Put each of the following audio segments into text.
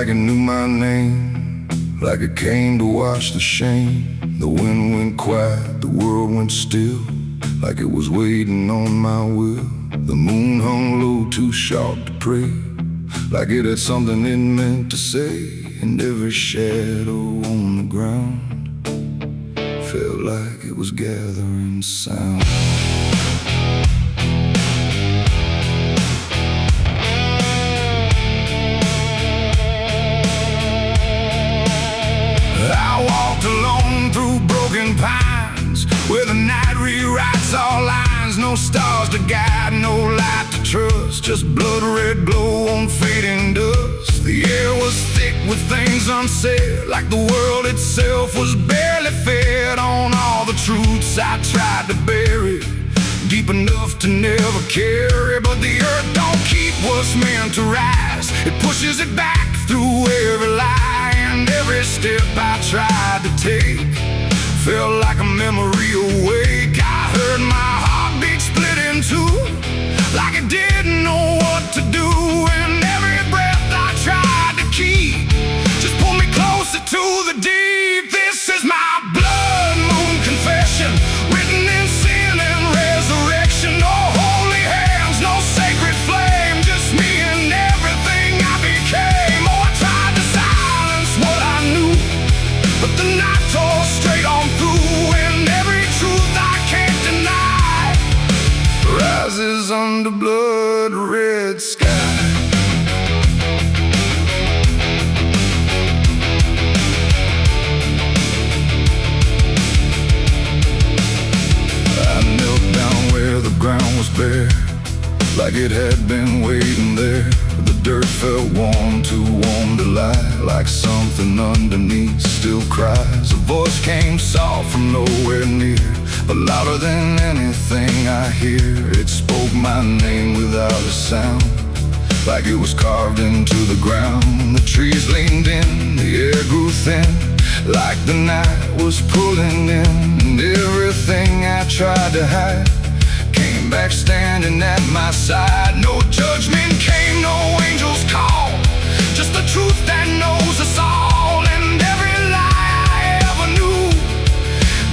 like it knew my name, like it came to wash the shame. The wind went quiet, the world went still, like it was waiting on my will. The moon hung low, too sharp to pray, like it had something it meant to say. And every shadow on the ground felt like it was gathering sound. I walked alone through broken pines, where the night rewrites all lines. No stars to guide, no light to trust, just blood-red glow on fading dust. The air was thick with things unsaid, like the world itself was barely fed on all the truths I tried to bury, deep enough to never carry. But the earth don't keep what's meant to rise, it pushes it back through every lie. And every step I tried to take felt like a memory awake. I heard my heartbeat split in two, like it didn't know what to do. And every breath I tried to keep just pulled me closer to the deep. This is my blood moon confession, written in sin and resurrection. No holy hands, no sacred flame, just me and everything I became. Oh, I tried to silence what I knew, but the night tore straight on through. And every truth I can't deny rises under blood-red sky. I knelt down where the ground was bare, like it had been waiting there. The dirt felt warm, too warm to lie, like something underneath still cries. A voice came soft from nowhere near, but louder than anything I hear. It spoke my name without a sound, like it was carved into the ground. The trees leaned in, the air grew thin, like the night was pulling in. And everything I tried to hide came back standing at my side. No judgment came, no angel's call, just the truth that knows us all. And every lie I ever knew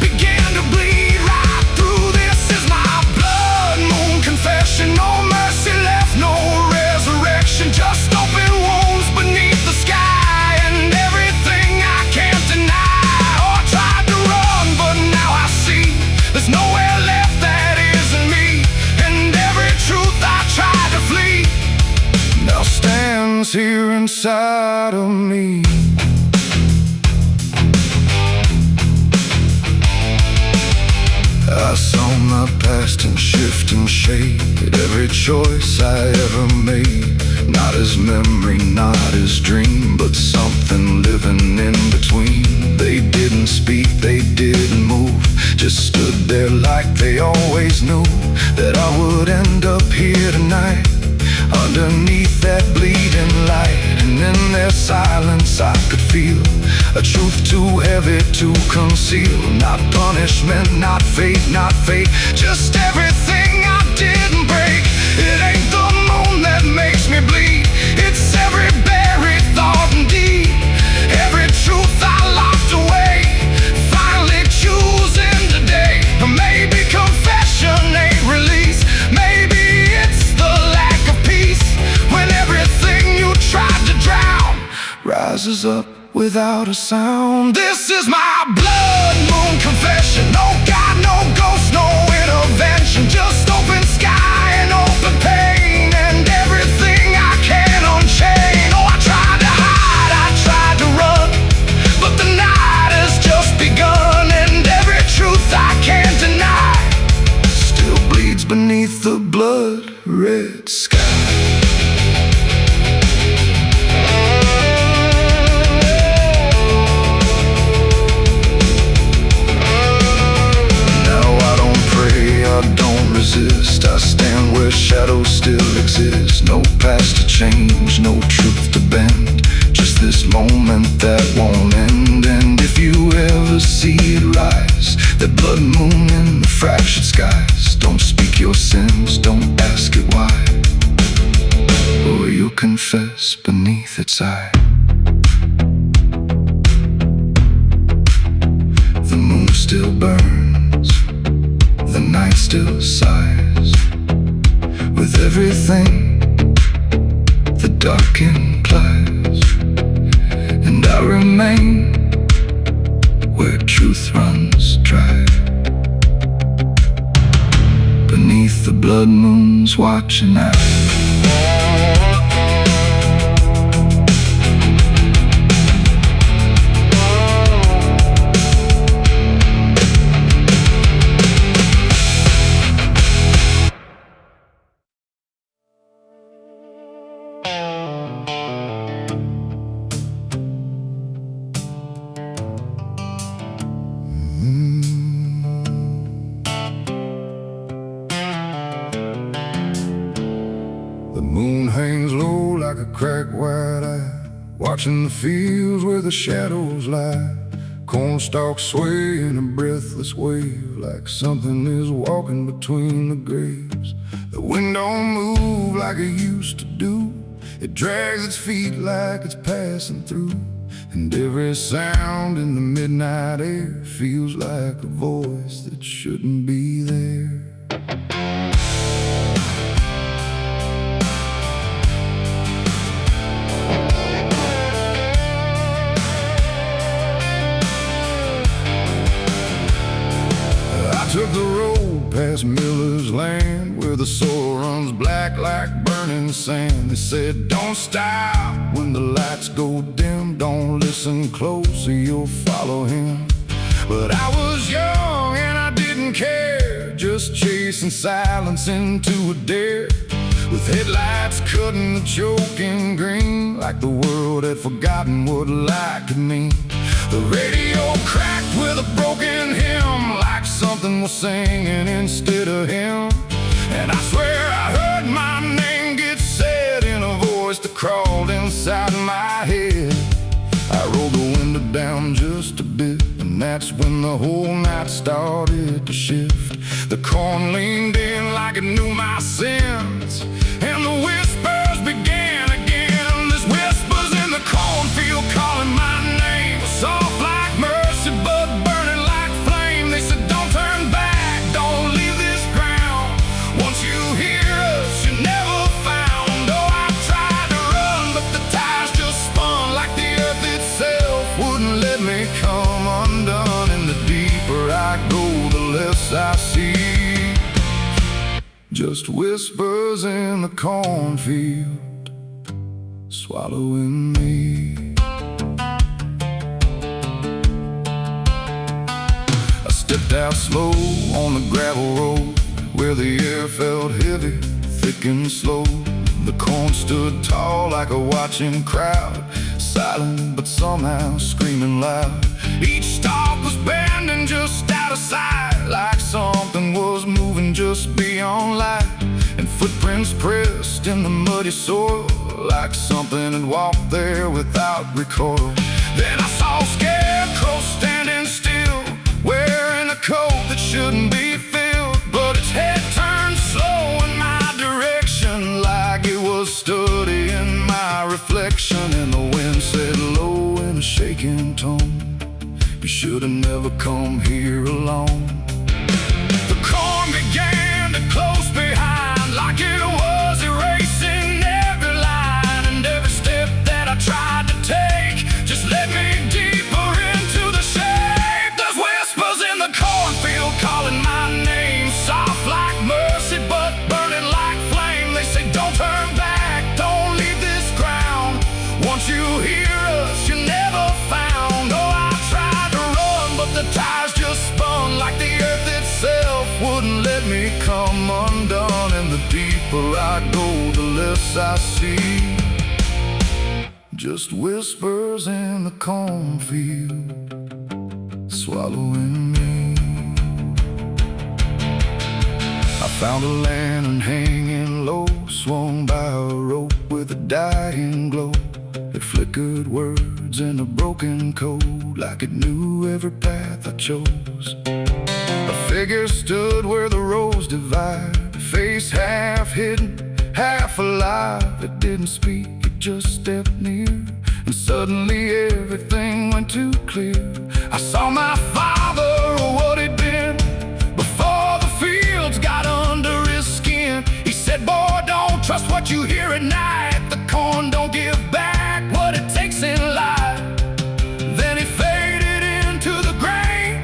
began to bleed right through. This is my blood moon confession. No mercy left, no resurrection, just open wounds beneath the sky. And everything I can't deny. Oh, I tried to run, but now I see there's nowhere left that isn't me. And every truth I tried to flee now stands here inside of me. I saw my past in shifting shade, every choice I ever made, not as memory, not as dream, but something living in between. They didn't speak, they didn't move, just stood there like they always knew that I would end up here tonight, underneath that bleeding light. And in their silence I could feel a truth too heavy to conceal. Not punishment, not fate, not fate, just everything I didn't break. It ain't the moon that makes me bleed, it's every buried thought and deed, every truth I locked away, finally choosing today. Maybe confession ain't release, maybe it's the lack of peace, when everything you tried to drown rises up without a sound. This is my blood moon confession. No God, no ghost, no intervention, just open sky and open pain, and everything I can unchain. Oh, I tried to hide, I tried to run, but the night has just begun. And every truth I can't deny still bleeds beneath the blood-red sky. I stand where shadows still exist, no past to change, no truth to bend, just this moment that won't end. And if you ever see it rise, that blood moon in the fractured skies, don't speak your sins, don't ask it why, or you'll confess beneath its eye. still burns, the night still sighs. With everything the dark implies, and I remain where truth runs dry, beneath the blood moon's watching eye. The moon hangs low like a cracked white eye, watching the fields where the shadows lie. Corn stalks sway in a breathless wave, like something is walking between the graves. The wind don't move like it used to do, it drags its feet like it's passing through. And every sound in the midnight air feels like a voice that shouldn't be there. Took the road past Miller's land, where the soil runs black like burning sand. They said, don't stop when the lights go dim, don't listen close or you'll follow him. But I was young and I didn't care, just chasing silence into a dare, with headlights cutting the choking green, like the world had forgotten what light could mean. The radio cracked with a broken hymn, like something was singing instead of him. And I swear I heard my name get said in a voice that crawled inside my head. I rolled the window down just a bit, and that's when the whole night started to shift. The corn leaned in like it knew my sins, and the whispers began again. There's whispers in the cornfield calling my name, soft like mercy but burning like flame. They said, don't turn back, don't leave this ground. Once you hear us, you're never found. Oh, I tried to run, but the tires just spun, like the earth itself wouldn't let me come undone. And the deeper I go, the less I see, just whispers in the cornfield swallowing me. Stepped out slow on the gravel road, where the air felt heavy, thick and slow. The corn stood tall like a watching crowd, silent but somehow screaming loud. Each stalk was bending just out of sight, like something was moving just beyond light. And footprints pressed in the muddy soil, like something had walked there without recoil. Then I saw a scarecrow standing still, wearing a coat that shouldn't be filled, but its head turned slow in my direction, like it was studying my reflection. And the wind said low in a shaking tone, you should have never come here alone. The corn began to close behind, like it was erasing every line. And every step that I tried to take just led me deeper into the shade. There's whispers in the cornfield calling my name, soft like mercy but burning like flame. They say, don't turn back, don't leave this ground. Once you hear us, you're never found. Oh, I tried to run, but the tires just spun, like the earth itself wouldn't let me come undone. And the deeper I go, the less I see, just whispers in the cornfield swallowing me. I found a lantern hanging low, swung by a rope with a dying glow. It flickered words in a broken code, like it knew every path I chose. A figure stood where the roads divide, face half hidden, half alive. It didn't speak, it just stepped near, and suddenly everything went too clear. I saw my father you hear at night, the corn don't give back what it takes in life. Then he faded into the grain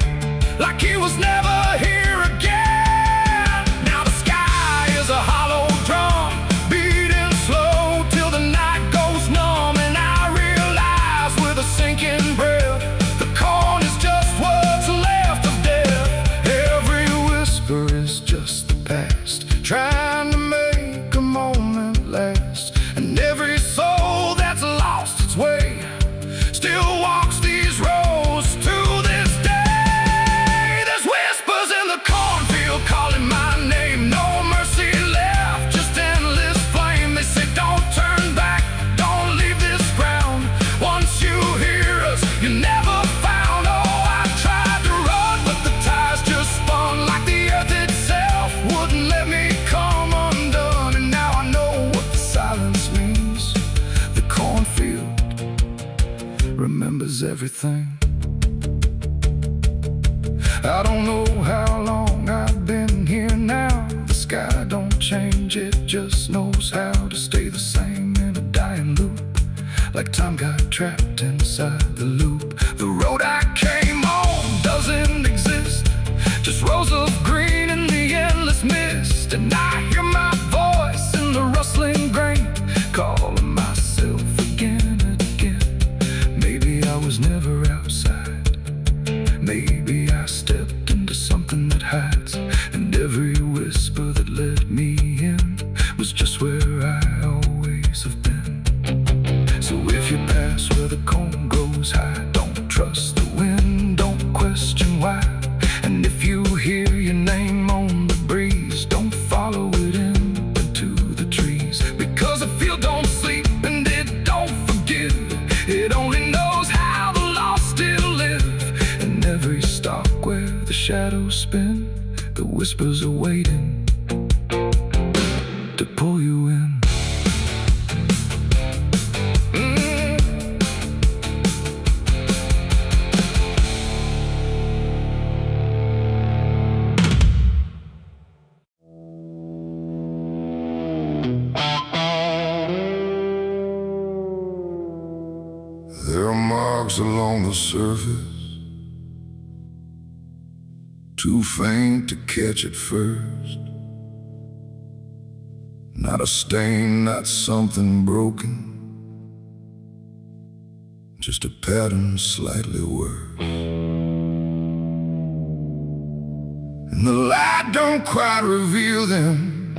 like he was never here again. Now the sky is a hollow drum, beating slow till the night goes numb. And I realize with a sinking breath, the corn is just what's left of death. Every whisper is just the past, trying to make a moment last. And every soul that's lost its way still walks these roads to this day. There's whispers in the cornfield calling my name. No mercy left, just endless flame. They say don't turn back, don't leave this ground. Once you hear us, you never found. Oh, I tried to run, but the tires just spun like the earth itself wouldn't let me come undone. And now I know what the silence means. The cornfield remembers everything. I don't know how long I've been here now. The sky don't change, it just knows how to stay the same in a dying loop. Like time got trapped inside the loop. The road I came on doesn't exist, just rows of green in the endless mist. And I hear my voice in the rustling grain, calling myself again and again. Maybe I was never outside, maybe I stepped into something that hides. And every whisper that led me in was just where I always have been. So if you pass where the corn grows high, don't trust the wind, don't question why. And if you hear your name on the breeze, don't follow it into the trees. Because the field don't sleep and it don't forgive, it only knows how the lost still live. And every stalk where the shadows spin, the whispers are waiting to pull you in. There are marks along the surface, too faint to catch at first. Not a stain, not something broken, just a pattern slightly worse. And the light don't quite reveal them,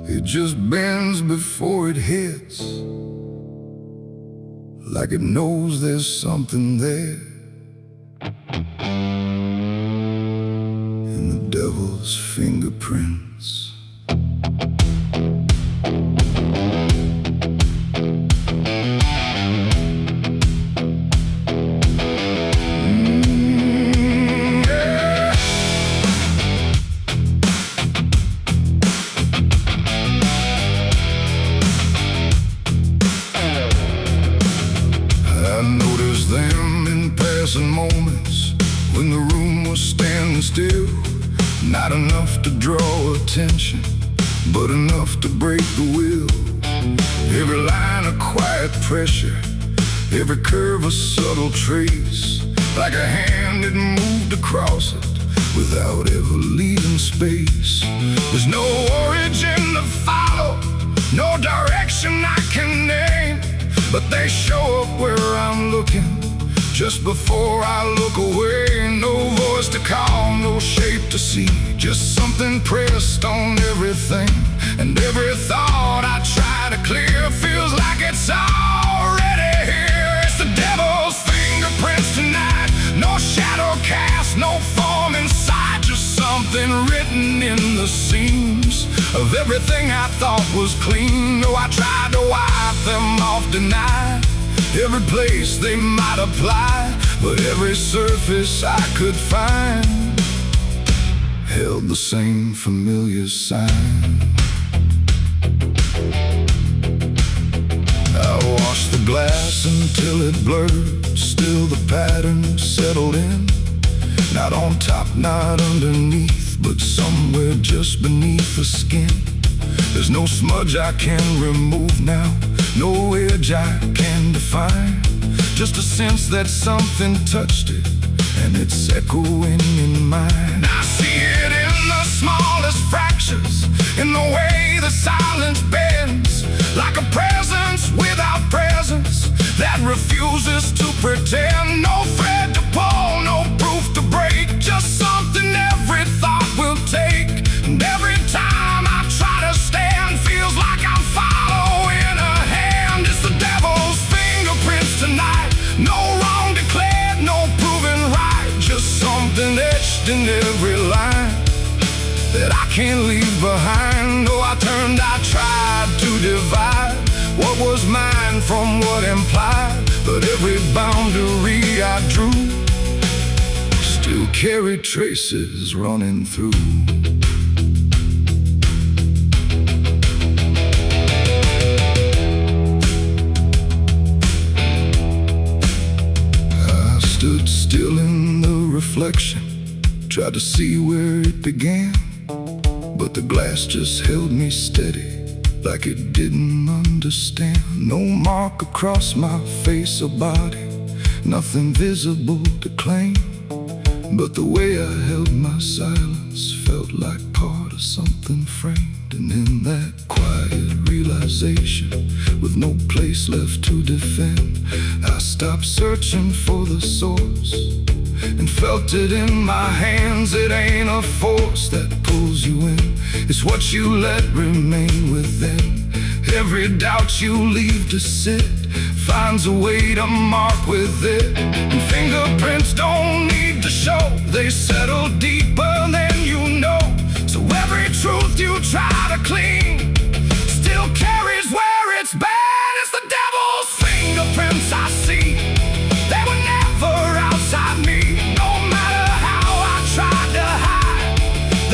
it just bends before it hits, like it knows there's something there. And the devil's fingerprints. Yeah. I noticed them in passing moments when the room was standing still. Not enough to draw attention, but enough to break the will. Every line a quiet pressure, every curve a subtle trace, like a hand that moved across it without ever leaving space. There's no origin to follow, no direction I can name, but they show up where I'm looking, just before I look away. No voice to call, no shape to see, just something pressed on everything. And every thought I try to clear feels like it's already here. It's the devil's fingerprints tonight, no shadow cast, no form inside, just something written in the seams of everything I thought was clean. Oh, I tried to wipe them off tonight, every place they might apply, but every surface I could find held the same familiar sign. I washed the glass until it blurred, still the pattern settled in. Not on top, not underneath, but somewhere just beneath the skin. There's no smudge I can remove now, no edge I can define. Just a sense that something touched it, and it's echoing in mine. I see it in the smallest fractures, in the way the silence bends, like a presence without presence that refuses to pretend. No thread to pull, no proof to break, just something every thought will take. And every time I try to stand, feels like I'm following a hand. It's the devil's fingerprints tonight, no wrong declared, no proven right, just something etched in every line that I can't leave behind. Oh, I tried to divide what was mine from what implied, but every boundary I drew still carried traces running through. I stood still in the reflection, tried to see where it began, but the glass just held me steady, like it didn't understand. No mark across my face or body, nothing visible to claim, but the way I held my silence felt like part of something framed. And in that quiet realization, with no place left to defend, I stopped searching for the source and felt it in my hands. It ain't a force that pulls you in, it's what you let remain within. Every doubt you leave to sit finds a way to mark with it. And fingerprints don't need to show, they settle deeper than you know. So every truth you try to clean still carries where it's been. It's the devil's fingerprints I see, they were never outside me. No matter how I tried to hide,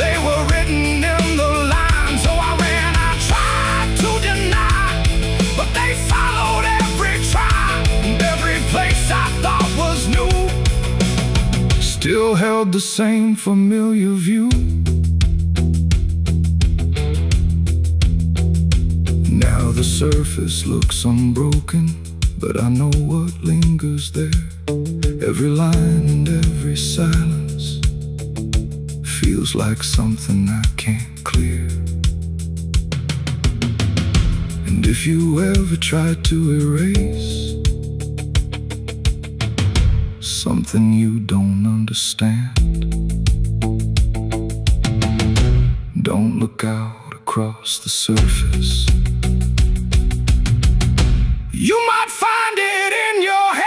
they were written in the lines. So I ran, I tried to deny, but they followed every try. And every place I thought was new still held the same familiar view. Now the surface looks unbroken, but I know what lingers there. Every line and every silence feels like something I can't clear. And if you ever try to erase something you don't understand, don't look out across the surface. You might find it in your hands.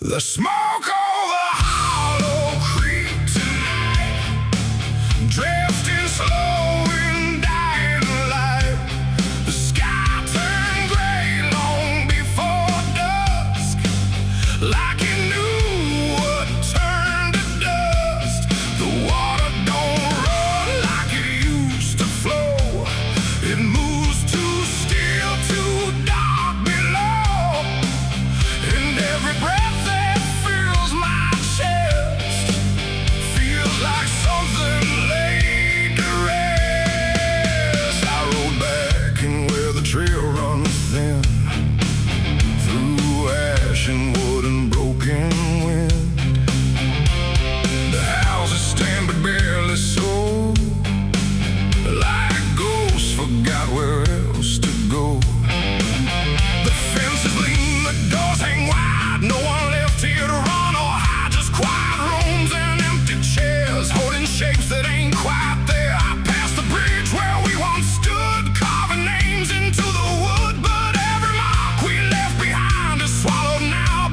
The smoke over Hollow Creek tonight, drifting slow in dying light. The sky turned gray long before dusk, like it knew what turned to dust. The water don't run like it used to flow, it moves too still, too dark below. And every breath like something laid to rest. I rode back in where the trail runs thin, through ash and wood and broken wind. The houses stand but barely so, like ghosts forgot where else to go. The fences lean, the doors hang wide, no one left here to run or hide, just quiet rooms and empty chairs holding shapes that ain't quite there. I passed the bridge where we once stood, carving names into the wood, but every mark we left behind is swallowed now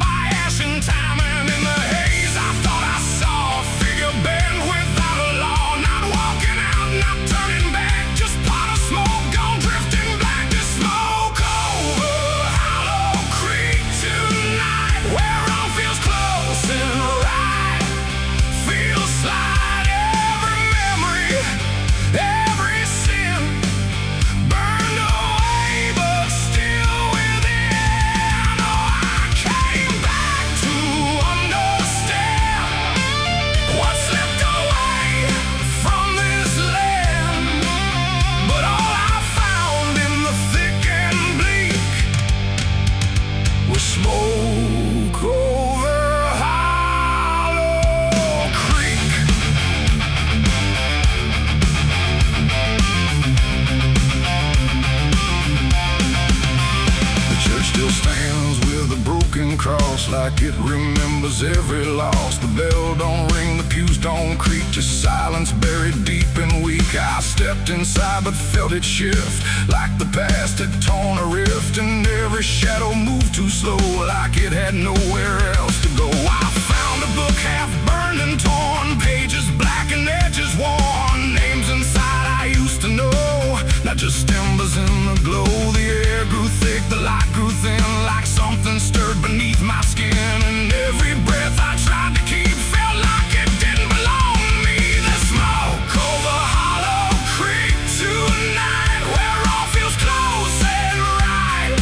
house like it remembers every loss. The bell don't ring, the pews don't creak, just silence buried deep and weak. I stepped inside but felt it shift, like the past had torn a rift, and every shadow moved too slow, like it had nowhere else to go. I found a book half burned and torn, pages black and edges worn, names inside I used to know, not just embers in the glow. The air grew thick, the light grew thin, like something stirred beneath my skin, and every breath I tried to keep felt like it didn't belong to me. The smoke over Hollow Creek tonight, where all feels close and right,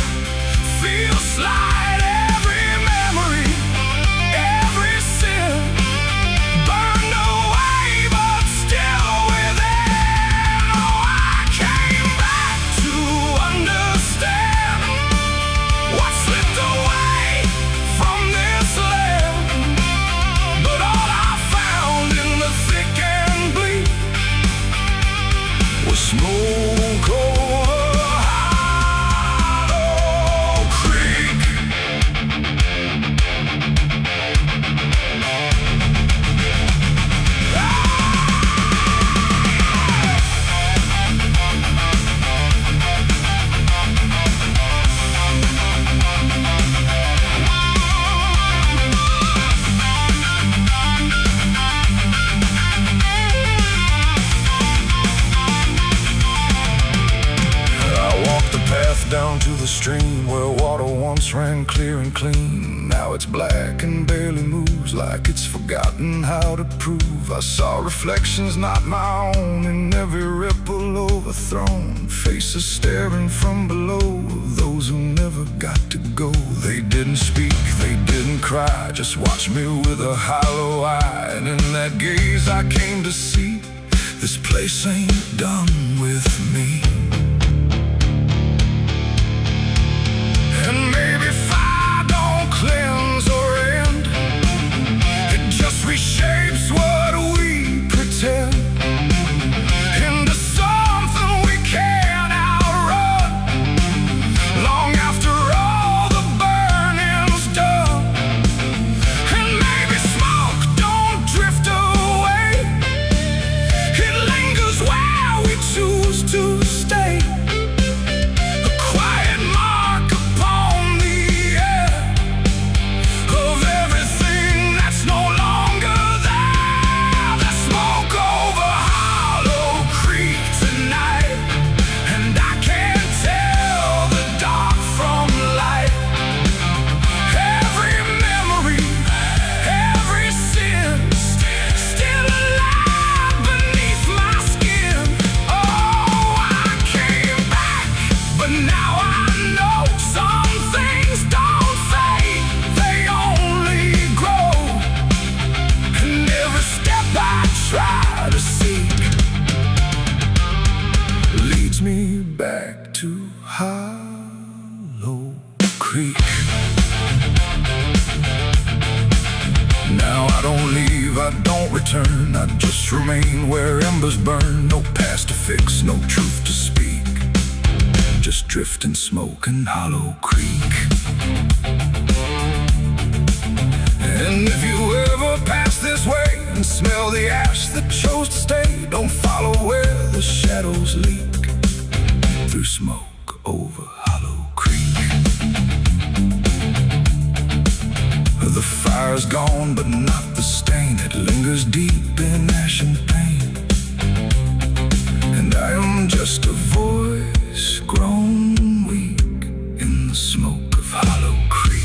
feels slight. Every memory, every sin burned away, but still within. Oh, I came back to understand what slipped away from this land, but all I found in the thick and bleak was smoke over Hollow Creek. I walked the path down to the stream where water once ran clear and clean. Now it's black and barely moves, like it's forgotten how to prove. I saw reflections not my own in every ripple overthrown, faces staring from below, those who never got to go. They didn't speak, they didn't cry, just watched me with a hollow eye. And in that gaze I came to see, this place ain't done with me. And maybe fire don't cleanse or end, it just reshapes what we pretend into something we can't outrun, long after all the burning's done. And maybe smoke don't drift away, it lingers where we choose to stay, a quiet mark upon the air of everything that's no longer there. The smoke over Hollow Creek tonight, and I can't tell the dark from light. Every memory, every sin, still alive beneath my skin. Oh, I came back, but now I know some things don't fade, they only grow. And every step I try to seek leads me back to Hollow Creek. Now I don't leave, I don't return, I just remain where embers burn. No past to fix, no truth to speak, just drifting smoke in Hollow Creek. And if you ever pass this way and smell the ash that chose to stay, don't follow where the shadows leak, through smoke over Hollow Creek. The fire's gone, but not the stain, it lingers deep in ash and pain. And I am just a voice grown weak in the smoke of Hollow Creek.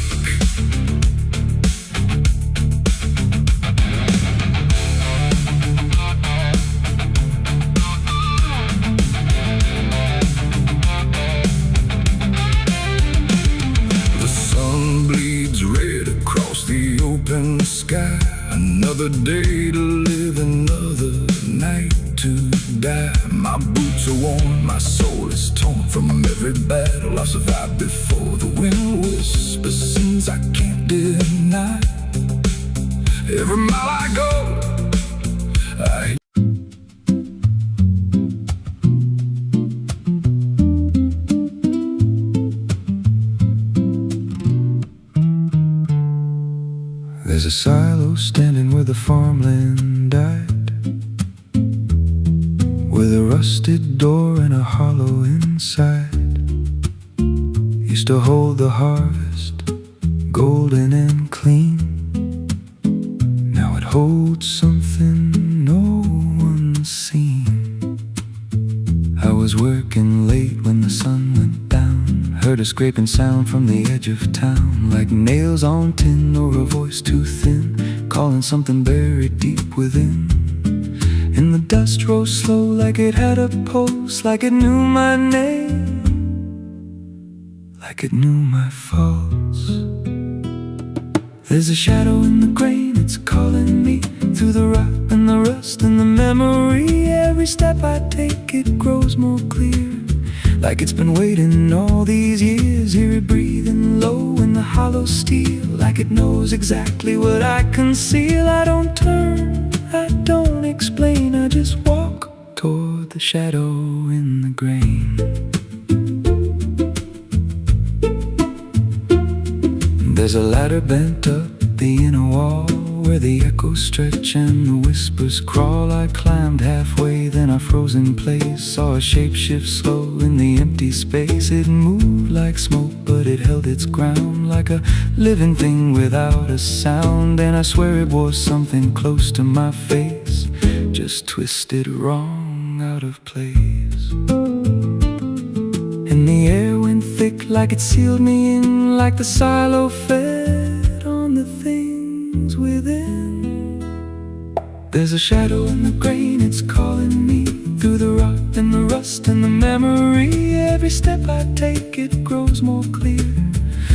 The sun bleeds red across the open sky. Another day to live, another night to die. My boots are worn, my soul is torn from every battle I survived before. The wind whispers sins I can't deny. Every mile I go, I There's a silo standing where the farmland died, with a rusted door and a hollow inside. Used to hold the harvest, golden and clean. Now it holds something no one's seen. I was working late when the sun went down, heard a scraping sound from the edge of town, like nails on tin or a voice too thin, calling something buried deep within. And the dust rose slow like it had a pulse, like it knew my name, like it knew my faults. There's a shadow in the grain, it's calling me through the rot and the rust and the memory. Every step I take, it grows more clear, like it's been waiting all these years. Hear it breathing low in the hollow steel, like it knows exactly what I conceal. I don't turn, I don't explain, I just walk toward the shadow in the grain. There's a ladder bent up the inner wall, where the echoes stretch and the whispers crawl. I climbed halfway, then I froze in place, saw a shape shift slow in the empty space. It moved like smoke, but it held its ground, like a living thing without a sound. And I swear it was something close to my face, just twisted wrong, out of place. And the air went thick, like it sealed me in, like the silo fed on the things within. There's a shadow in the grain, it's calling me through the rot and the rust and the memory. Every step I take, it grows more clear,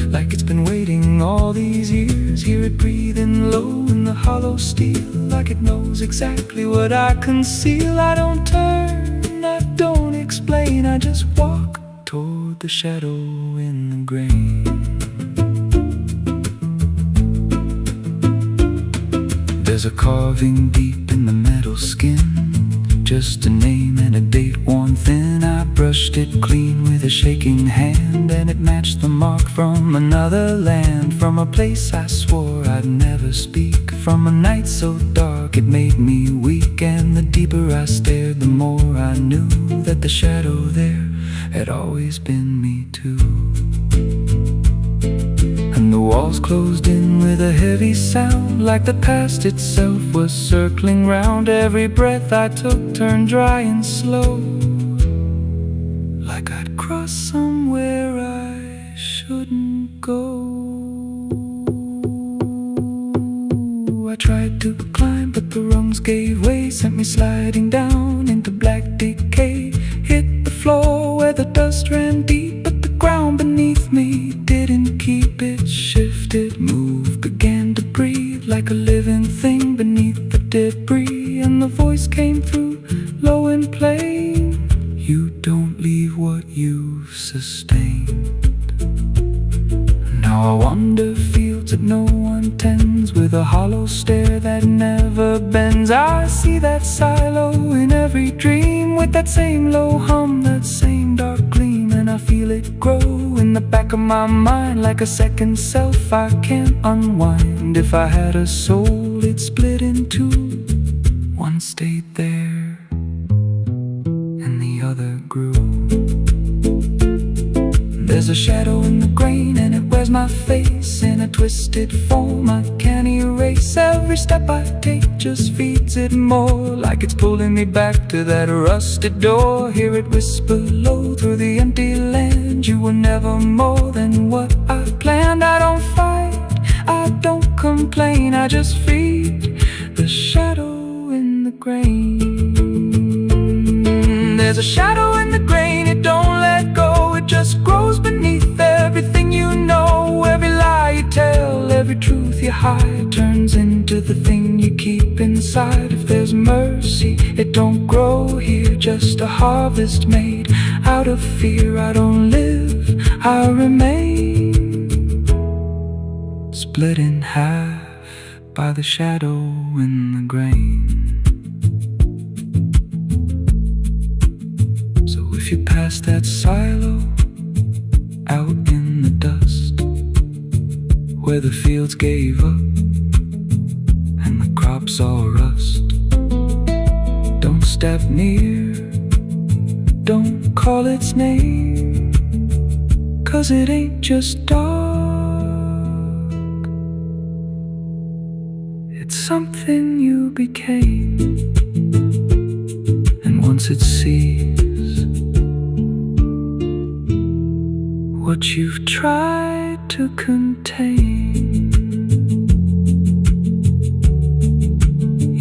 like it's been waiting all these years. Hear it breathing low in the hollow steel, like it knows exactly what I conceal. I don't turn, I don't explain, I just walk toward the shadow in the grain. There's a carving deep in the metal skin, just a name and a date worn thin. I brushed it clean with a shaking hand, and it matched the mark from another land, from a place I swore I'd never speak, from a night so dark it made me weak. And the deeper I stared, the more I knew that the shadow there had always been me too. And the walls closed in with a heavy sound, like the past itself was circling round. Every breath I took turned dry and slow, like I'd crossed somewhere I shouldn't go. I tried to climb, but the rungs gave way, sent me sliding down into black decay. Hit the floor where the dust ran deep, but the ground beneath me didn't keep. It shifted, moved, began to breathe, like a living thing beneath the debris. And the voice came through, low and plain: you don't leave what you've sustained. Now I wander fields that no one tends, with a hollow stare that never bends. I see that silo in every dream, with that same low hum, that same dark gleam. And I feel it grow in the back of my mind, like a second self I can't unwind. If I had a soul, it'd split in two. One stayed there, and the other grew. There's a shadow in the grain, and it wears my face in a twisted form I can't erase. Every step I take just feeds it more, like it's pulling me back to that rusted door. Hear it whisper low through the empty land: you were never more than what I planned. I don't fight, I don't complain, I just feed the shadow in the grain. There's a shadow in the grain, it don't let go, it just grows beneath everything you know. Every lie you tell, every truth you hide, turns into the thing you keep inside. If there's mercy, it don't grow here, just a harvest made out of fear. I don't live, I remain, split in half by the shadow in the grain. If you pass that silo out in the dust, where the fields gave up drops all rust. Don't step near, don't call its name, 'cause it ain't just dark, it's something you became. And once it sees what you've tried to contain,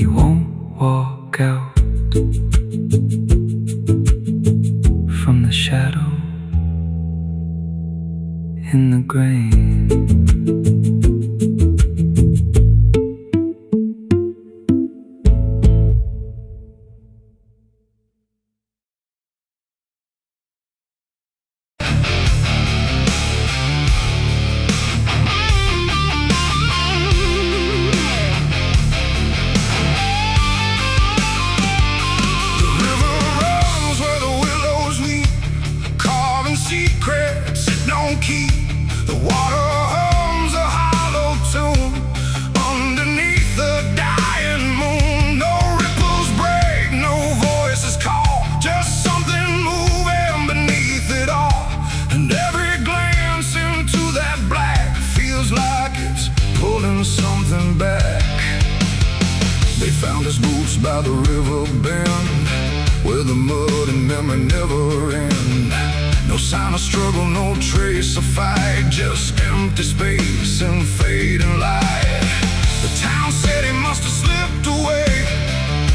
you won't walk out from the shadow in the grain. Secrets it don't keep. The water hums a hollow tune underneath the dying moon. No ripples break, no voices call, just something moving beneath it all. And every glance into that black feels like it's pulling something back. They found his boots by the river bend, where the mud and memory never end. No sign of struggle, no trace of fight, just empty space and fading light. The town said he must have slipped away,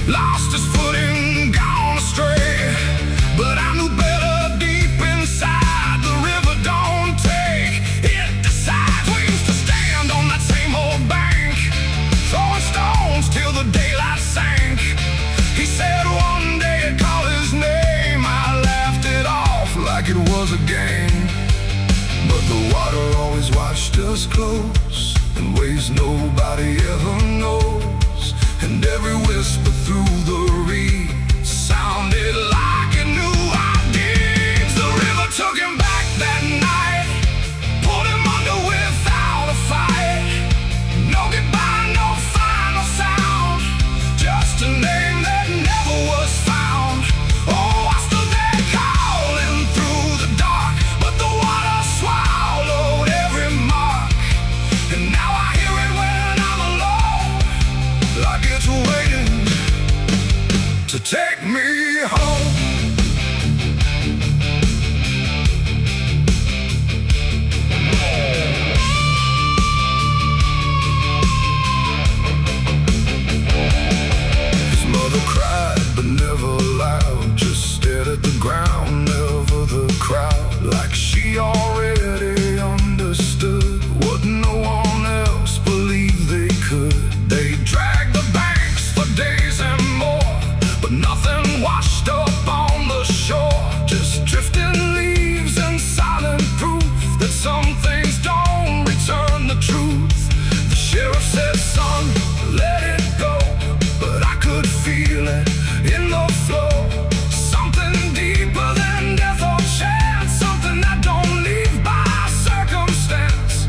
lost his footing, gone astray. But I knew better deep inside, the river don't take, it decides. We used to stand on that same old bank, throwing stones till the daylight sank. He said one day I'd call his name, I laughed it off like it was a game. But the water always watched us close, in ways nobody ever knows. And every whisper through the reeds sounded like it knew our deeds. The river took him back that night, pulled him under without a fight. No goodbye, no final sound, just a name that never was found. Oh, I stood there calling through the dark, but the water swallowed every mark. And now I hear it when I'm alone, like it's waiting to take me home. His mother cried, but never loud, just stared at the ground, never the crowd. Like she already understood what no one else believed they could. They dragged the banks for days and more, but nothing washed up on the shore. Just drifting leaves and silent proof that some things don't return the truth. The sheriff said, son, let it go, but I could feel it in the flow. Something deeper than death or chance, something that don't leave by circumstance.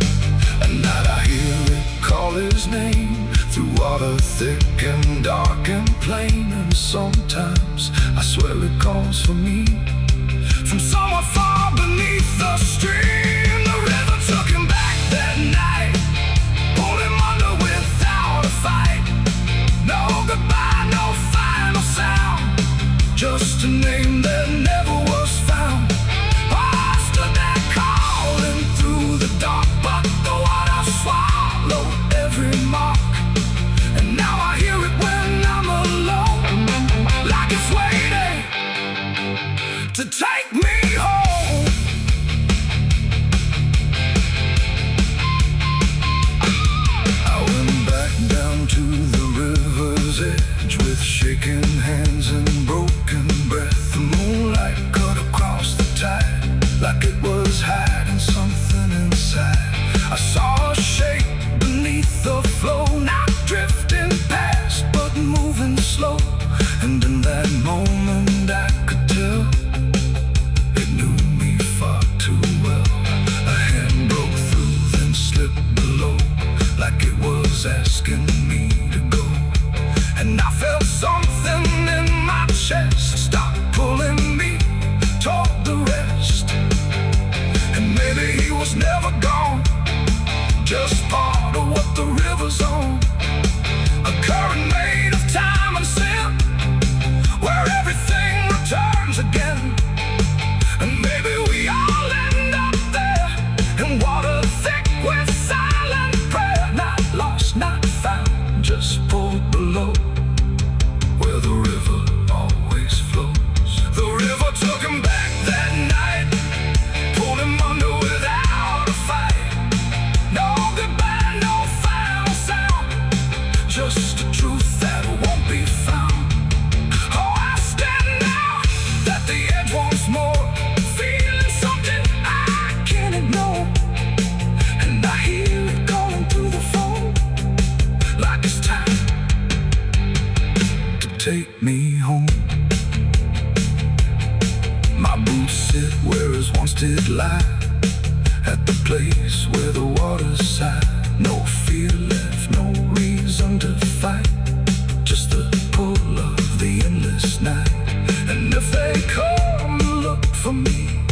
At night I hear it call his name, through water thick and dark and plain. And sometimes I swear it calls for me, from somewhere far beneath the stream. The river took him back that night, pulled him under without a fight. No goodbye, no final sound, just a name that never was found. I stood there calling through the dark, but the water swallowed every mark. And now I hear river zone, a current made of time and sin, where everything returns again. And maybe we all end up there, in water thick with silent prayer. Not lost, not found, just pulled below, where the river always flows. The river took him back that night, pulled him under without a fight. No goodbye, no final sound, just a truth that won't be found. Oh, I stand now at the edge once more, feeling something I can't ignore. And I hear it calling through the phone, like it's time to take me home. My boots sit where his once did lie, at the place where the water sighed. No fear left, no reason to fight, just the pull of the endless night. And if they come to look for me,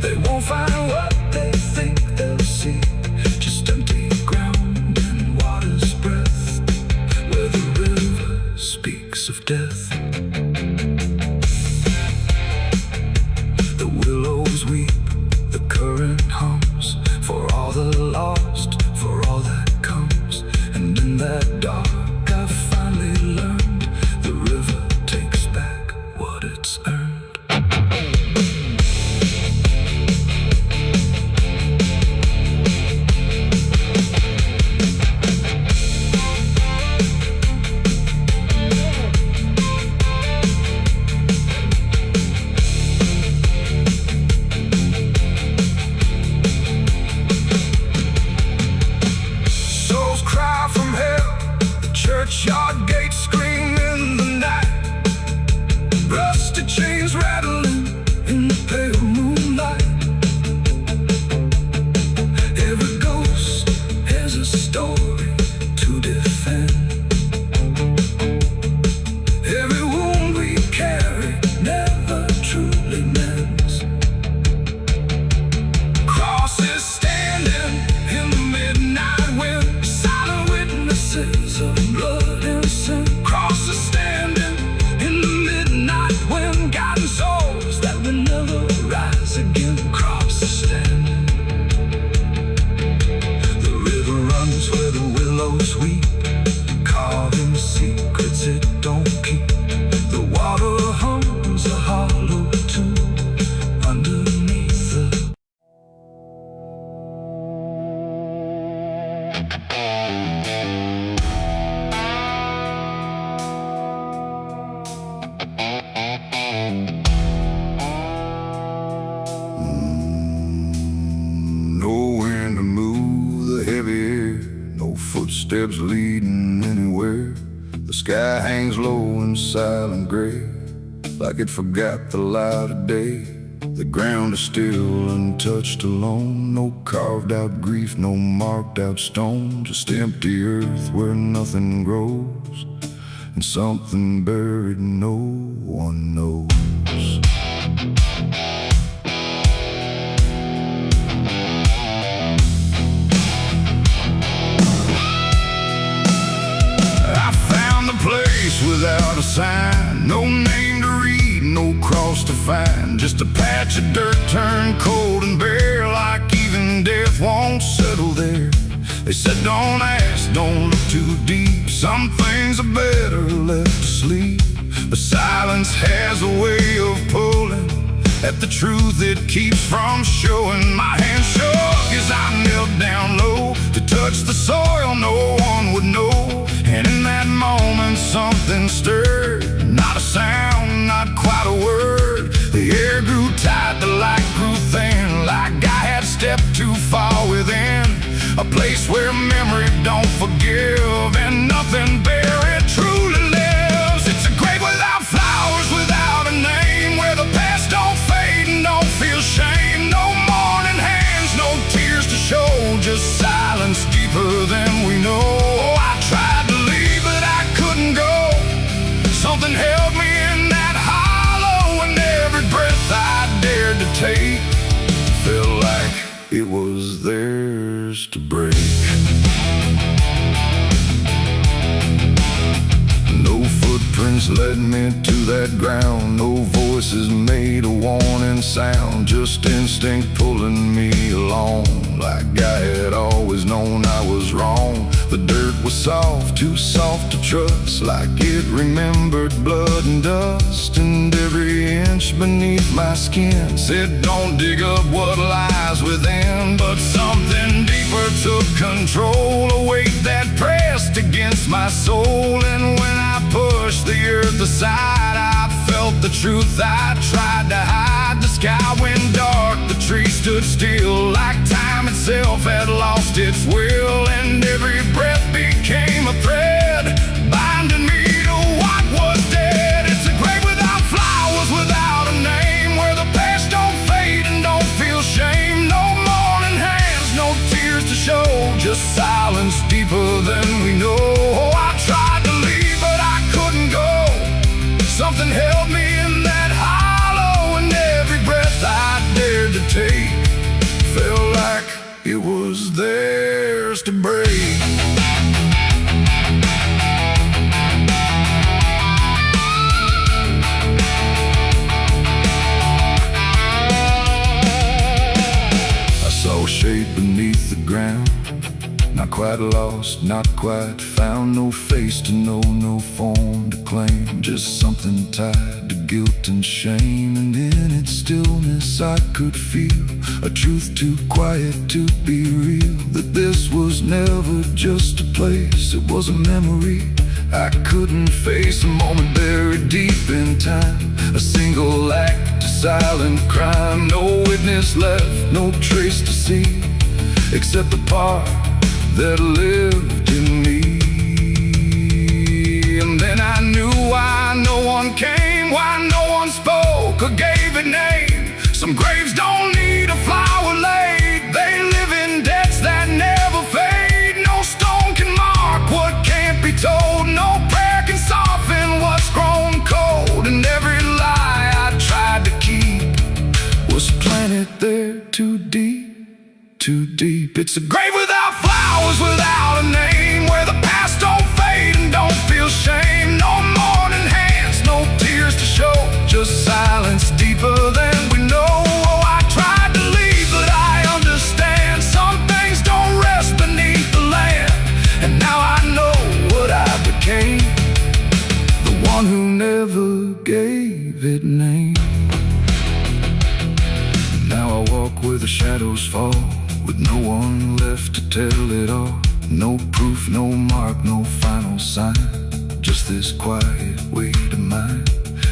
they won't find what they think they'll see, just empty ground and water's breath, where the river speaks of death. The willows weep, the current hums, for all the lost, for all that comes. And in that dark I finally learned, the river takes back what it's earned. Souls cry from hell, the churchyard gates scream in the night, rusted chains rattling in the pale moonlight. Every ghost has a story to defend, every wound we carry never truly mends. Crosses standing in the midnight wind, silent witnesses of blood and sin. Crosses standing in the midnight wind, guiding souls that will never rise again. Crosses standing. The river runs where the willows weep, carving secrets it don't keep. The water hums a hollow tune underneath the No wind to move the heavy air, no footsteps leading anywhere. The sky hangs low in silent gray, like it forgot the light of day. The ground is still untouched alone, no carved out grief, no marked out stone, just empty earth where nothing grows, and something buried no one knows. I found a place without a sign, no name to read, no cross to find, just a patch of dirt turned cold and bare, like even death won't settle there. They said don't ask, don't look too deep, some things are better left asleep. But silence has a way of pulling at the truth it keeps from showing. My hand shook as I knelt down low to touch the soil no one would know. And in that moment something stirred, not a sound, not quite a word. The air grew tight, the light grew thin, like I had stepped too far within a place where memory don't forgive and nothing buried truly lives. It's a grave without flowers, without a name, where the past don't fade and don't feel shame. No mourning hands, no tears to show, just silence deeper than we know. I tried to leave but I couldn't go, something held me in that hollow, and every breath I dared to take felt like it was theirs to break. footprints led me to that ground. No voices made a warning sound, just instinct pulling me along. Like I had always known I was wrong. The dirt was soft, too soft to trust, like it remembered blood and dust. And every inch beneath my skin said, don't dig up what lies within. But something deeper took control, a weight that pressed against my soul. And when I pushed the earth aside, I felt the truth I tried to hide. The sky went dark, the tree stood still, like time itself had lost its will. And every breath became a thread, binding me to what was dead. It's a grave without flowers, without a name, where the past don't fade and don't feel shame. No mourning hands, no tears to show, just silence deeper than we know. Oh, I tried to leave, but I couldn't go. Something held me in that hollow, and every breath I dared to take felt like it was theirs to break. I saw a shape beneath the ground, not quite lost, not quite found. No face to know, no form to claim, just something tied to guilt and shame. And in its stillness I could feel a truth too quiet to be real, that this was never just a place, it was a memory I couldn't face. A moment buried deep in time, a single act, a silent crime. No witness left, no trace to see, except the part that lived in me. And then I knew why no one came, why no one spoke or gave it name. Some graves don't need a flower laid, they live in debts that never fade. No stone can mark what can't be told, no prayer can soften what's grown cold. And every lie I tried to keep was planted there too deep, too deep. It's a grave without flowers, without a name, where the past don't fade and don't feel shame. No mourning hands, no tears to show, just silence deeper than we know. Oh, I tried to leave, but I understand some things don't rest beneath the land. And now I know what I became, the one who never gave it name. Now I walk where the shadows fall, with no one left to tell it all. No proof, no mark, no final sign, just this quiet weight of mine.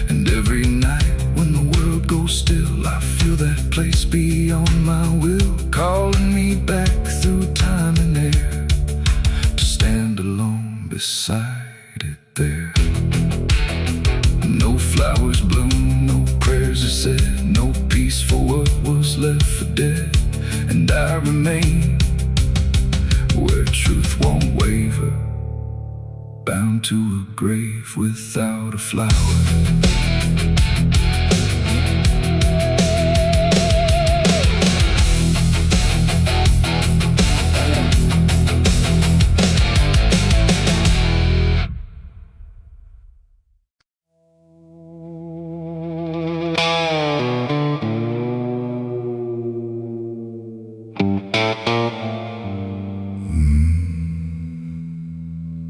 And every night when the world goes still, I feel that place beyond my will, calling me back through time and air, to stand alone beside it there. No flowers bloom, no prayers are said, no peace for what was left for dead. And I remain where truth won't waver, bound to a grave without a flower.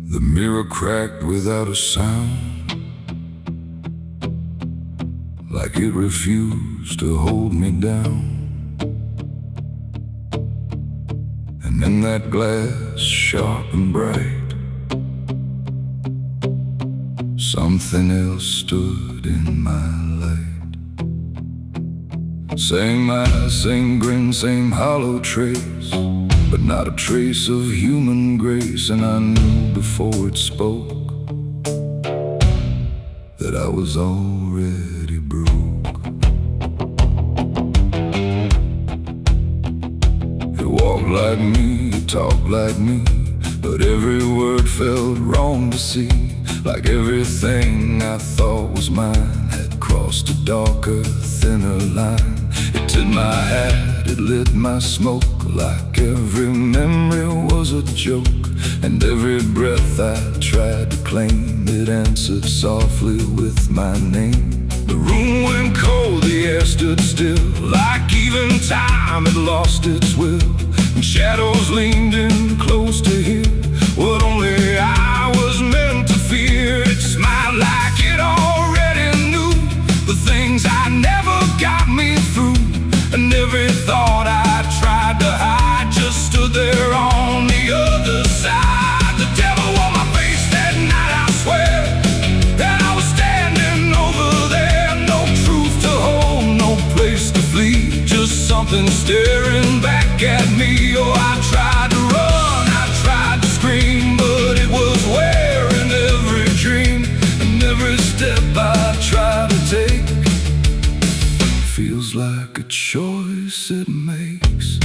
The mirror cracked without a sound, like it refused to hold me down. And in that glass, sharp and bright, something else stood in my light. Same eyes, same grin, same hollow trace, but not a trace of human grace. And I knew before it spoke that I was already broke. It walked like me, it talked like me, but every word felt wrong to see. Like everything I thought was mine had crossed a darker, thinner line. It tipped my hat, it lit my smoke, like every memory was a joke. And every breath I tried to claim, it answered softly with my name. The room went cold, the air stood still, like even time had lost its will. And shadows leaned in close to hear what only I was meant to fear. It smiled like it already knew the things I never got me through. And every thought I tried to hide just stood there on the other side. The devil on my face that night, I swear, that I was standing over there. No truth to hold, no place to flee, just something staring back at me. Oh, I tried to run, I tried to scream, but it was wearing every dream. And every step I try to take feels like a choice it makes.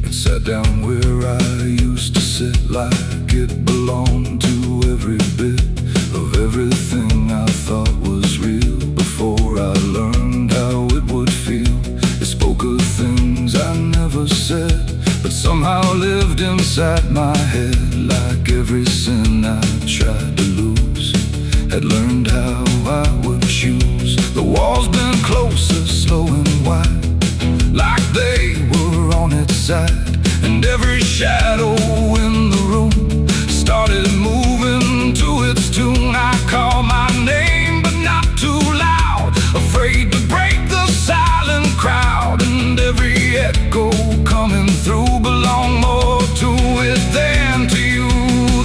It sat down where I used to sit, like it belonged to every bit of everything I thought was real. Before I learned how it would feel, it spoke of things I never said, but somehow lived inside my head. Like every sin I tried to lose, had learned how I would choose. The walls been closer, slow and wide, like they were on its side. And every shadow in the room started moving to its tune. I called my name, but not too loud, afraid to break the silent crowd. And every echo coming through belonged more to it than to you.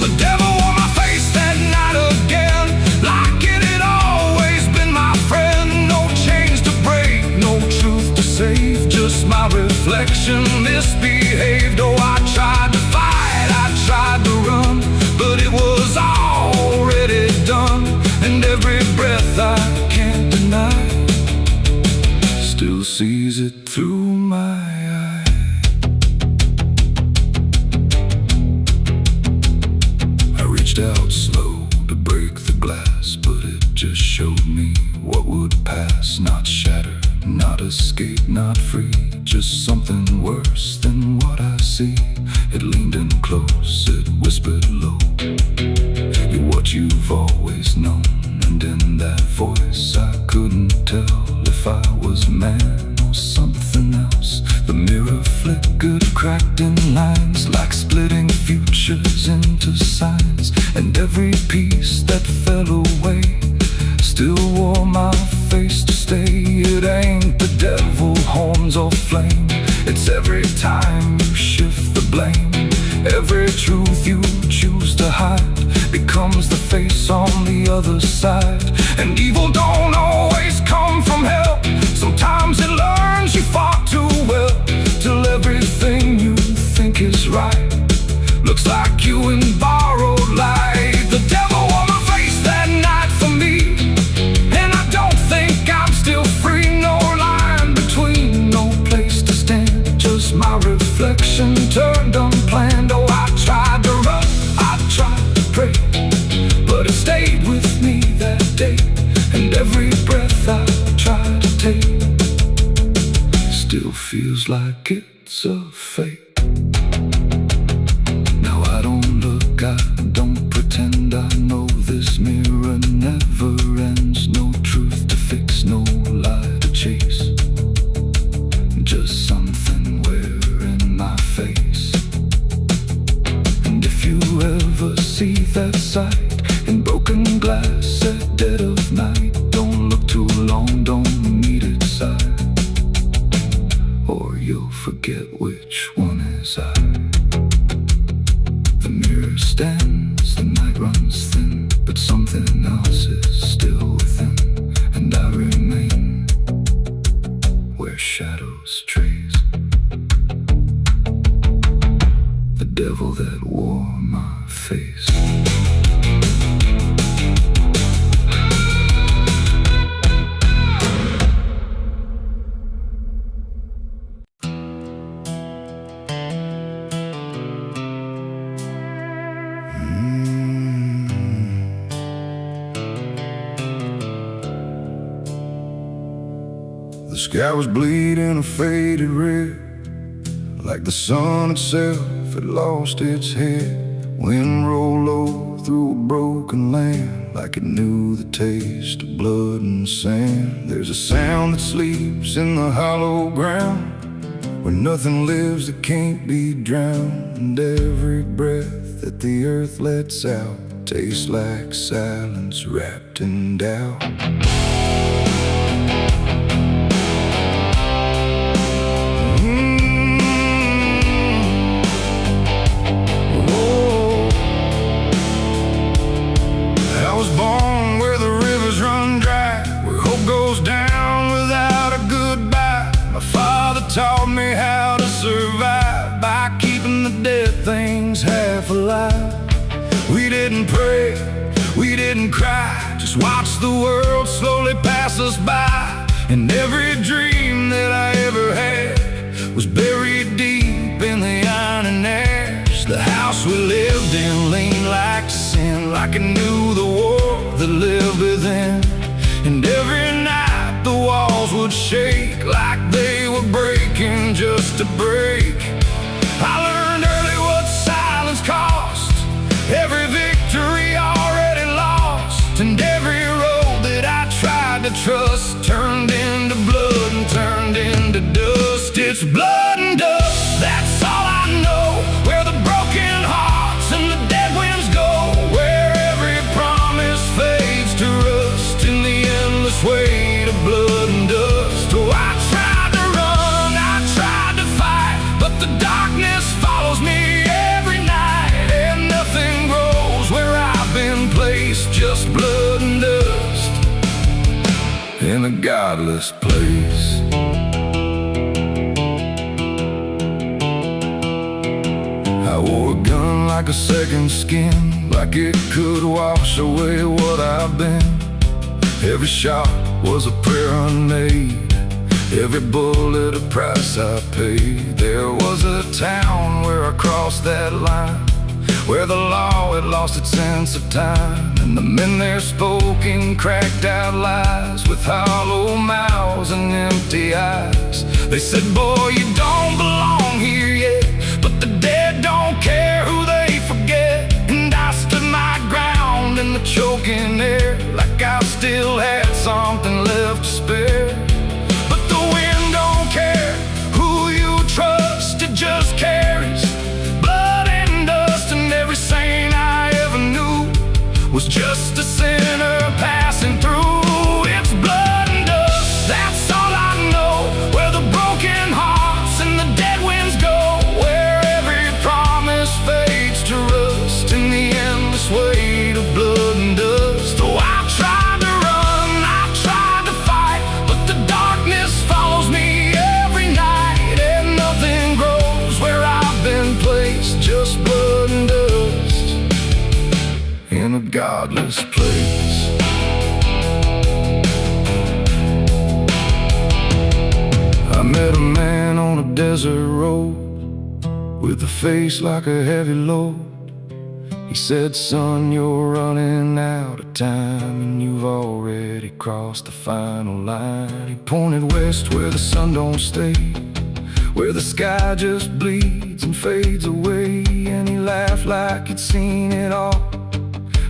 The devil on my face that night again, like it had always been my friend. No chains to break, no truth to save, just my reflection misbehaved. Oh, I tried to fight, I tried to run, but it was already done. And every breath I can't deny still sees it through my eye. I reached out slow to break the glass, but it just showed me what would pass. Not shatter, not escape, not free, just something worse than what I see. It leaned in close, it whispered low, you're what you've always known. And in that voice I couldn't tell if I was man or something else. The mirror flickered, cracked in lines, like splitting futures into signs. And every piece that fell away still wore my face to stay. It ain't the devil, horns or flame, it's every time you shift the blame. Every truth you choose to hide becomes the face on the other side. And evil don't always come from hell, sometimes it learns you fought too well, till everything you think is right looks like you in borrowed light. The devil on my face that night for me, and I don't think I'm still free. No line between, no place to stand, just my reflection turned unplanned. Oh, I tried to run, I tried to pray, but it stayed with me that day. And every breath I try to take still feels like it's a fake. Now I don't look, I don't pretend, I know this mirror never ends. No truth to fix, no lie to chase, just something wearing my face. And if you ever see that sight in broken glass at dead of night, don't look too long, don't meet its side, or you'll forget which one is I. The mirror stands, the night runs thin, but something else is still within. And I remain where shadows trace the devil that wore my face. The sky was bleeding a faded red, like the sun itself had lost its head. Wind rolled low through a broken land, like it knew the taste of blood and sand. There's a sound that sleeps in the hollow ground, where nothing lives that can't be drowned. And every breath that the earth lets out tastes like silence wrapped in doubt. I was born where the rivers run dry, where hope goes down without a goodbye. My father taught me how to survive by keeping the dead things half alive. We didn't pray, we didn't cry, just watch the world slowly pass us by. And every dream that I ever had was buried deep in the iron and ash. The house we lived in leaned like sin, like it knew the war that lived within. And every night the walls would shake like they were breaking just to break. I learned early what silence cost, every victory already lost. And every road that I tried to trust turned into blood and turned into dust. It's blood and dust, that's all I know. Where the broken hearts and the dead winds go, where every promise fades to rust in the endless weight of blood and dust. Oh, I tried to run, I tried to fight, but the darkness follows me every night. And nothing grows where I've been placed, just blood and dust in a godless place. I wore a gun like a second skin, like it could wash away what I've been. Every shot was a prayer unmade, every bullet a price I paid. There was a town where I crossed that line, where the law had lost its sense of time. And the men there spoke in cracked out lies, with hollow mouths and empty eyes. They said, boy, you don't belong here yet, but the dead don't care who they forget. And I stood my ground in the choking air, like I still had something left to spare. But the wind don't care who you trust, it just carries blood and dust. And every saint I ever knew was just a sinner passing through. It's blood and dust, that's all I know. Where the broken hearts and the dead winds go, where every promise fades to rust in the endless weight of blood and dust. Oh, I tried to run, I tried to fight, but the darkness follows me every night. And nothing grows where I've been placed, just blood and dust in a godless place. I met a man on a desert road, with a face like a heavy load. He said, son, you're running out of time, and you've already crossed the final line. He pointed west where the sun don't stay, where the sky just bleeds and fades away. And he laughed like he'd seen it all,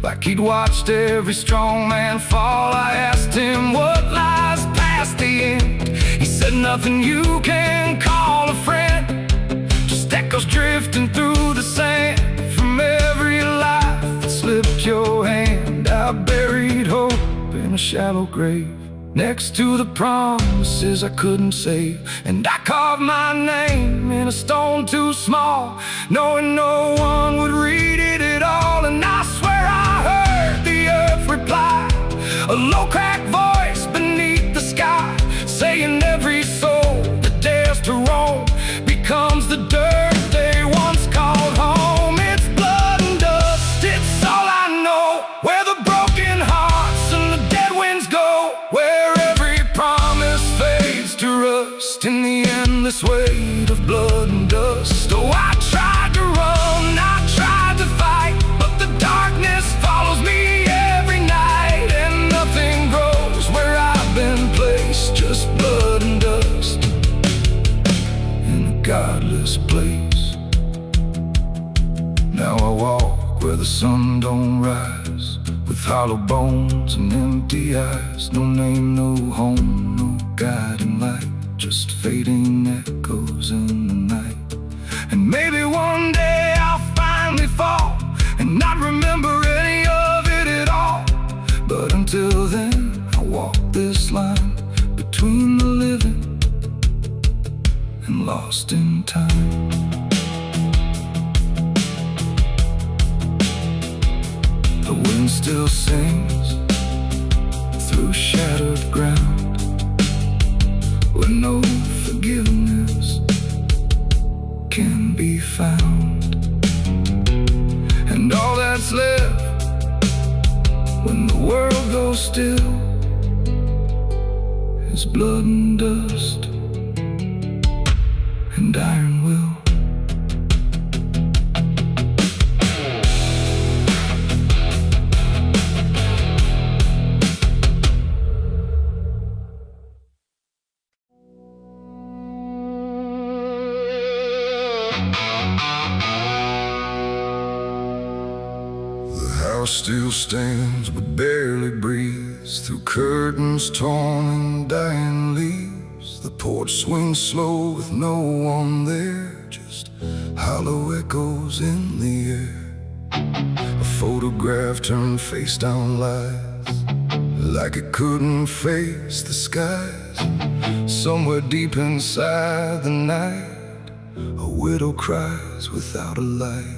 like he'd watched every strong man fall. I asked him what lies past the end. He said, nothing you can call a friend, just echoes drifting through the sand from every life that slipped your hand. I buried hope in a shallow grave, next to the promises I couldn't save. And I carved my name in a stone too small, knowing no one would read it at all. And I swear I heard the earth reply, a low cracked voice beneath the sky, saying every soul that dares to roam becomes the dirt they once called home. It's blood and dust, it's all I know. Where the broken hearts and the dead winds go, where every promise fades to rust in the endless weight of blood and dust. Oh, I tried to run, I tried to fight, but the darkness follows me every night. And nothing grows where I've been placed, just blood and this place. Now I walk where the sun don't rise, with hollow bones and empty eyes. No name, no home, no guiding light, just fading echoes in the night. And maybe one day I'll finally fall and not remember any of it at all. But until then, I walk this line between the living and lost in time. The wind still sings through shattered ground, where no forgiveness can be found. And all that's left when the world goes still is blood and dust and iron will. The house still stands but barely breathes through curtains torn and dying leaves. The porch swings slow with no one there, just hollow echoes in the air. A photograph turned face down lies, like it couldn't face the skies. Somewhere deep inside the night, a widow cries without a light.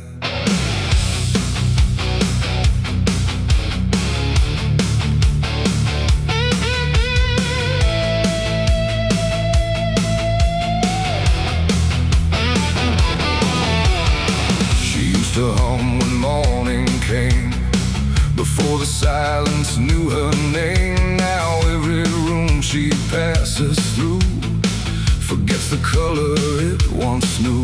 To hum when morning came, before the silence knew her name. Now every room she passes through forgets the color it once knew.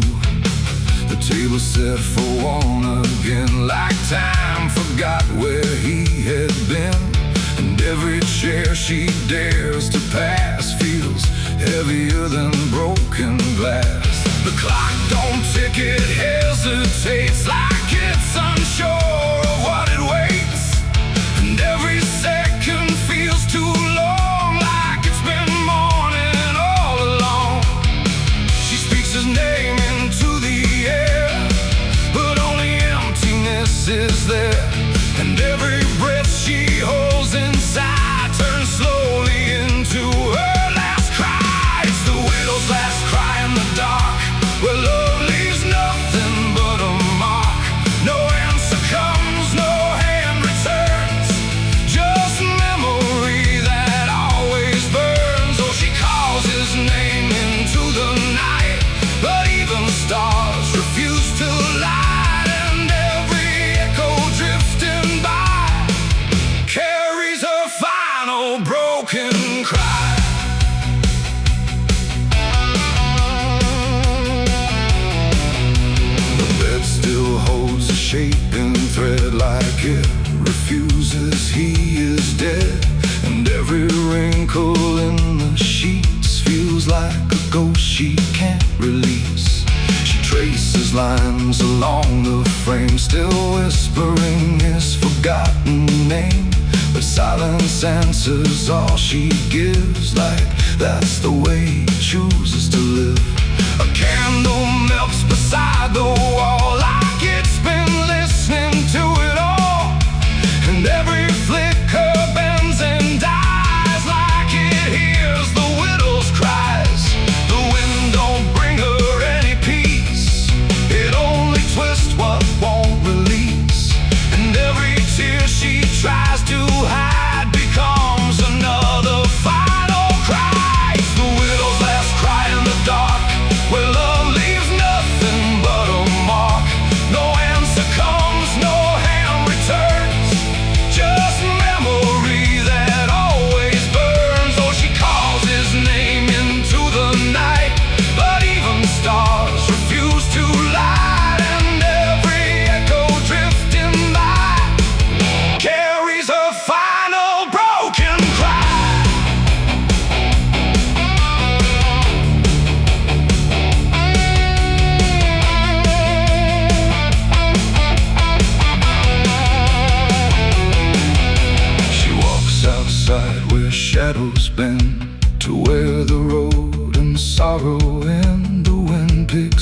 The table set for one again, like time forgot where he had been. And every chair she dares to pass feels heavier than broken glass. The clock don't tick, it hesitates, like it's unsure of what it waits. And every second feels too long, like it's been morning all along. She speaks his name into the air, but only emptiness is there. And every breath she holds inside turns slowly into her last cry. It's the widow's last cry in the dark, where love leaves nothing but a mark. No answer comes, no hand returns, just memory that always burns. Oh, she calls his name into the night, but even stars refuse to light. And every echo drifting by carries her final broken cry. Still holds a shaping thread, like it refuses he is dead. And every wrinkle in the sheets feels like a ghost she can't release. She traces lines along the frame, still whispering his forgotten name. But silence answers all she gives, like that's the way he chooses to live. A candle melts beside the wall, like it's been listening to it all. And every flicker bends and dies, like it hears the widow's cries. The wind don't bring her any peace, it only twists what won't release. And every tear she tries to hide becomes another final cry. It's the widow's last cry in the dark, where love leaves nothing but a mark.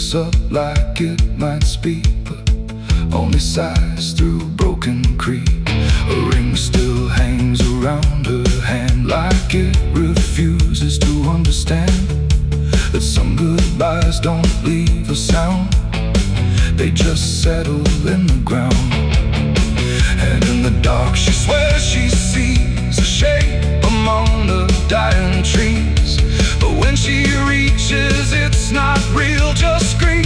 looks up like it might speak, but only sighs through broken creek. A ring still hangs around her hand, like it refuses to understand that some goodbyes don't leave a sound, they just settle in the ground. And in the dark she swears she sees a shape among the dying trees, but when she reaches it's not real, just grief.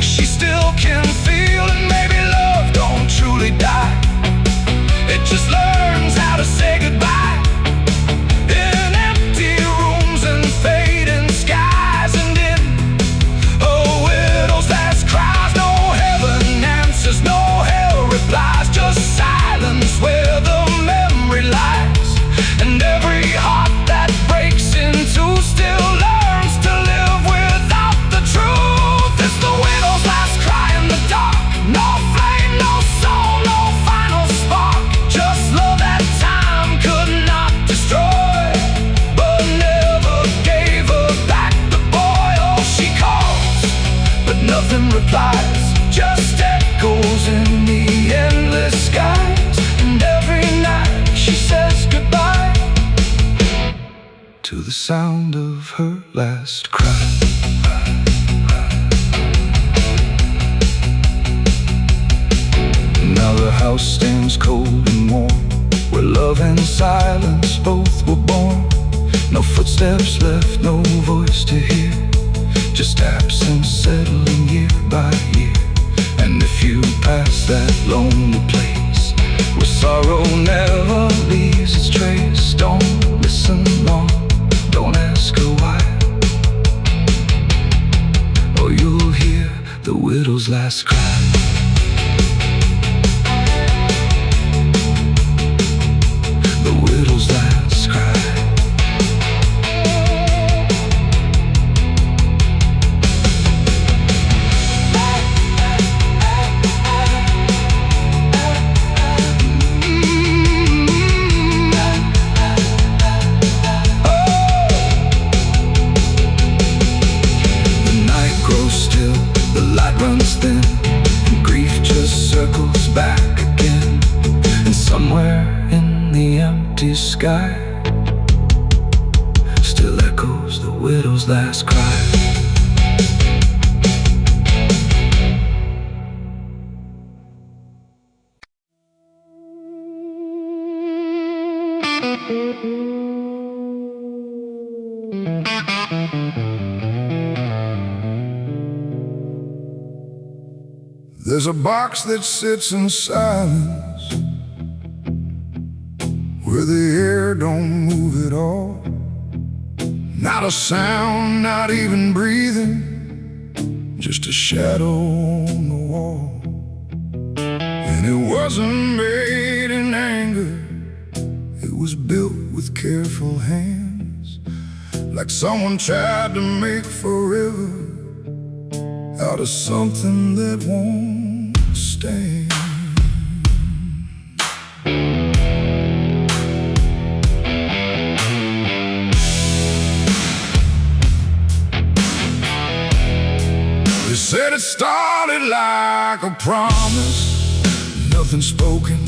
She still can feel, and maybe love don't truly die, it just learns how to say goodbye. In empty rooms and fading skies, and in a widow's last cries, no heaven answers, no hell replies, just silence where the memory lies. And every heart that breaks in two still learns to live without the truth. It's the widow's last cry in the dark, no flame, no soul, no final spark, just love that time could not destroy, but never gave her back the boy. Oh, she calls, but nothing replies, just echoes in the endless skies. And every night she says goodbye to the sound of her last cry. Now the house stands cold and warm, where love and silence both were born. No footsteps left, no voice to hear, just absence settling year by year. And if you pass that lonely place where sorrow never leaves its trace, don't listen long, don't ask her why, or you'll hear the widow's last cry. The widow's last cry. Runs thin, and grief just circles back again. And somewhere in the empty sky still echoes the widow's last cry. There's a box that sits in silence, where the air don't move at all. Not a sound, not even breathing, just a shadow on the wall. And it wasn't made in anger, it was built with careful hands, like someone tried to make forever out of something that won't stand. They said it started like a promise, nothing spoken,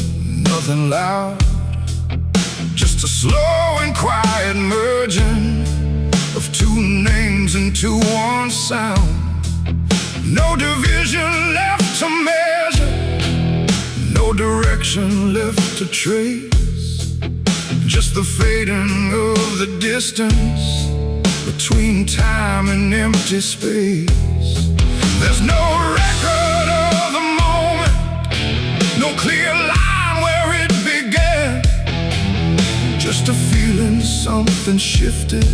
nothing loud, just a slow and quiet merging of two names into one sound. No division left to measure, no direction left to trace, just the fading of the distance between time and empty space. There's no record of the moment, no clear line where it began, just a feeling something shifted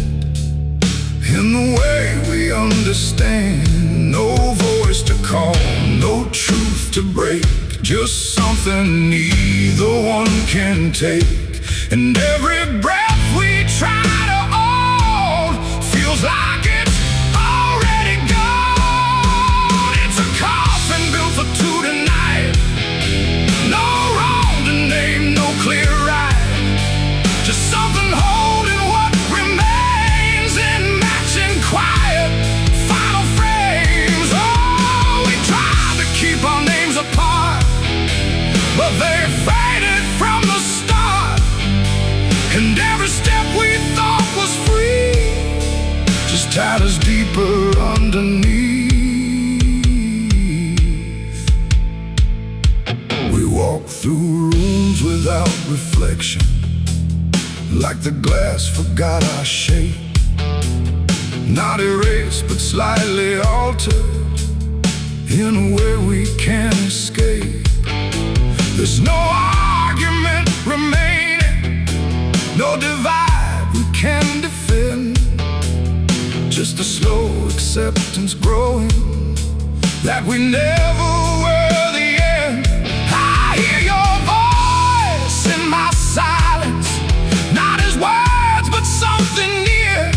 in the way we understand. No voice to call, no truth to break, just something neither one can take. And every breath we try to hold feels like it's already gone. It's a coffin built for two tonight, no wrong to name, no clear right, just something holding what remains in matching quiet final phrase. tatters deeper underneath. We walk through rooms without reflection, like the glass forgot our shape. Not erased, but slightly altered in a way we can't escape. There's no argument remaining, no divide we can defend. Just a slow acceptance growing that we never were the end. I hear your voice in my silence, not as words but something near,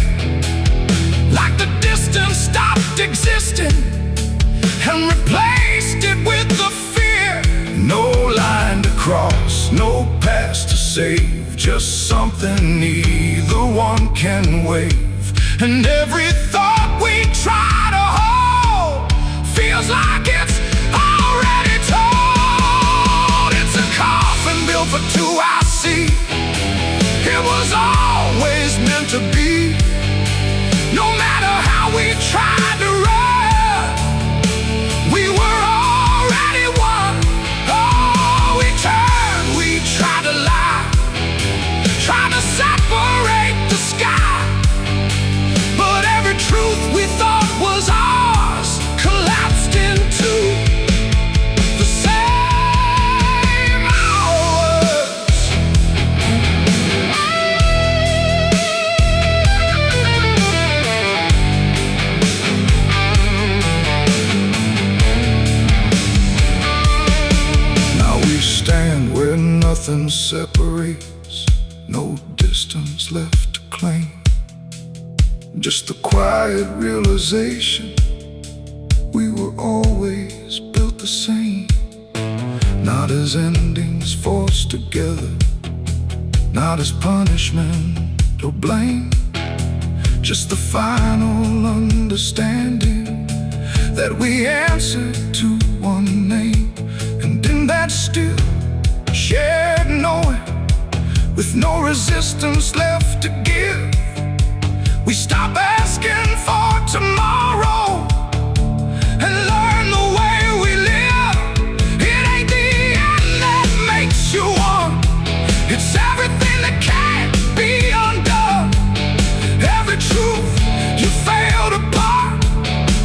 like the distance stopped existing and replaced it with the fear. No line to cross, no past to save, just something neither one can wave. And every thought we try to hold feels like it's already told. It's a coffin built for two, I see. It was always meant to be. No matter how we tried to run, we were already one. Oh, we turned, we tried to lie, trying to separate the sky. But every truth we thought was ours collapsed into the same hours. Now we stand where nothing separates, no distance left to claim. Just the quiet realization we were always built the same. Not as endings forced together, not as punishment or blame, just the final understanding that we answered to one name. And in that still shared knowing, with no resistance left to give, we stop asking for tomorrow and learn the way we live. It ain't the end that makes you one, it's everything that can't be undone. Every truth you failed apart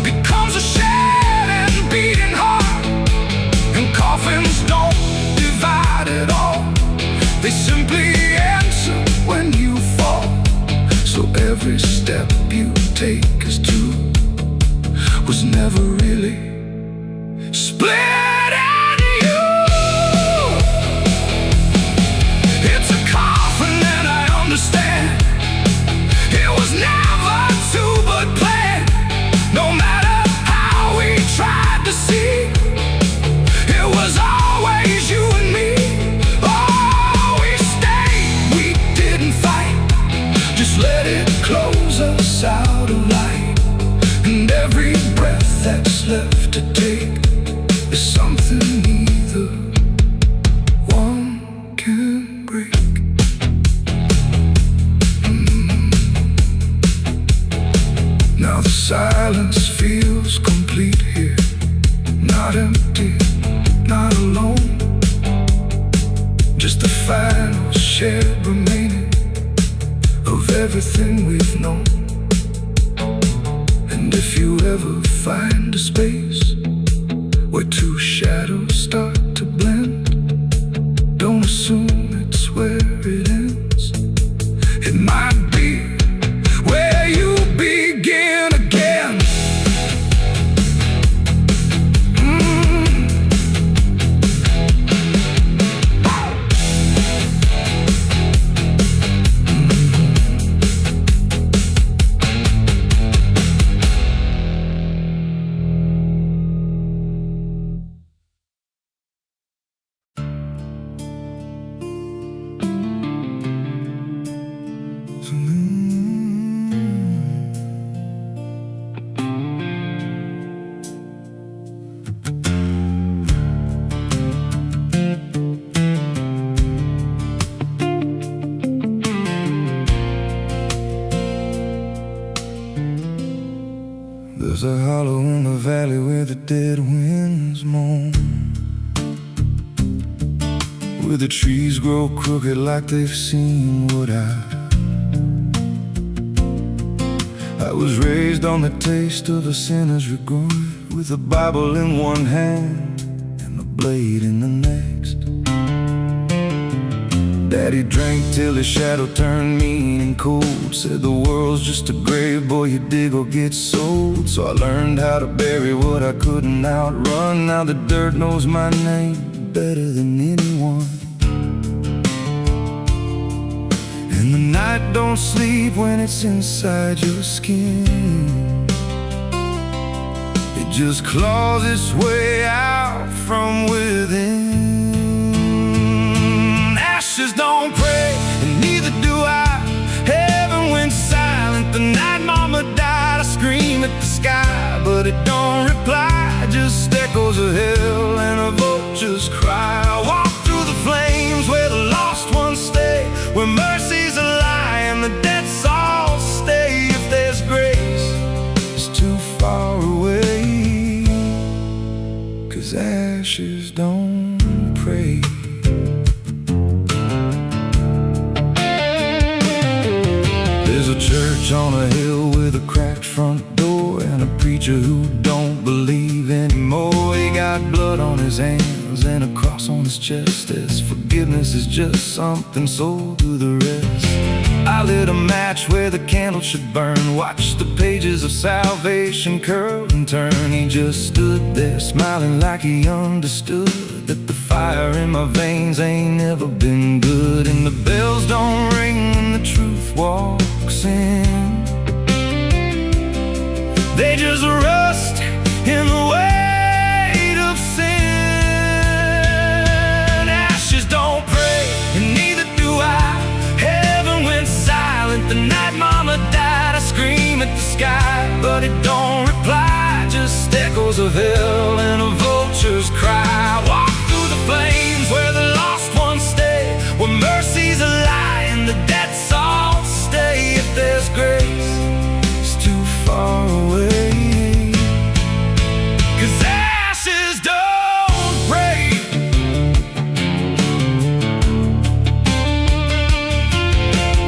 becomes a shed and beating heart. And coffins don't divide at all, they simply answer when you fall. So every step you take as two was never really split into you. It's a coffin and I understand, it was never two but planned. No matter how we tried to see, it was always you and me. Oh, we stayed, we didn't fight, just let it close us out of light. And every breath that's left to take is something neither one can break. Now the silence feels complete here, not empty, not alone, just the final shared remaining of everything we've known. And if you ever find a space where two shadows start to blend, don't assume it's where it ends. It might There's a hollow in the valley where the dead winds moan, where the trees grow crooked like they've seen what I was raised on the taste of a sinner's regret, with a Bible in one hand and a blade in the next. Daddy drank till his shadow turned mean and cold, said the world's just a grave, boy, you dig or get sold. So I learned how to bury what I couldn't outrun. Now the dirt knows my name better than anyone. And the night don't sleep when it's inside your skin. It just claws its way out from within. Ashes don't pray, and neither do I. Heaven went silent the night mama died. I scream at the sky, but it don't reply. Just echoes of hell and a vulture's cry. I walk through the flames where the lost ones stay, where mercy's a lie and the dead souls stay. If there's grace, it's too far away, 'cause ashes don't pray. There's a church on a hill with a cracked front door, and a preacher who don't believe anymore. He got blood on his hands and a cross on his chest, as forgiveness is just something sold to the rest. I lit a match where the candle should burn, watched the pages of salvation curl and turn. He just stood there smiling like he understood that the fire in my veins ain't never been good. And the bells don't ring when the truth walks in, they just rust in the weight of sin. Ashes don't pray, and neither do I. Heaven went silent the night mama died. I scream at the sky, but it don't reply. Just echoes of hell and a vulture's cry. Walk through the flames where the lost ones stay, where mercy's a lie and the dead souls stay. If there's grace, it's too far away, 'cause ashes don't pray.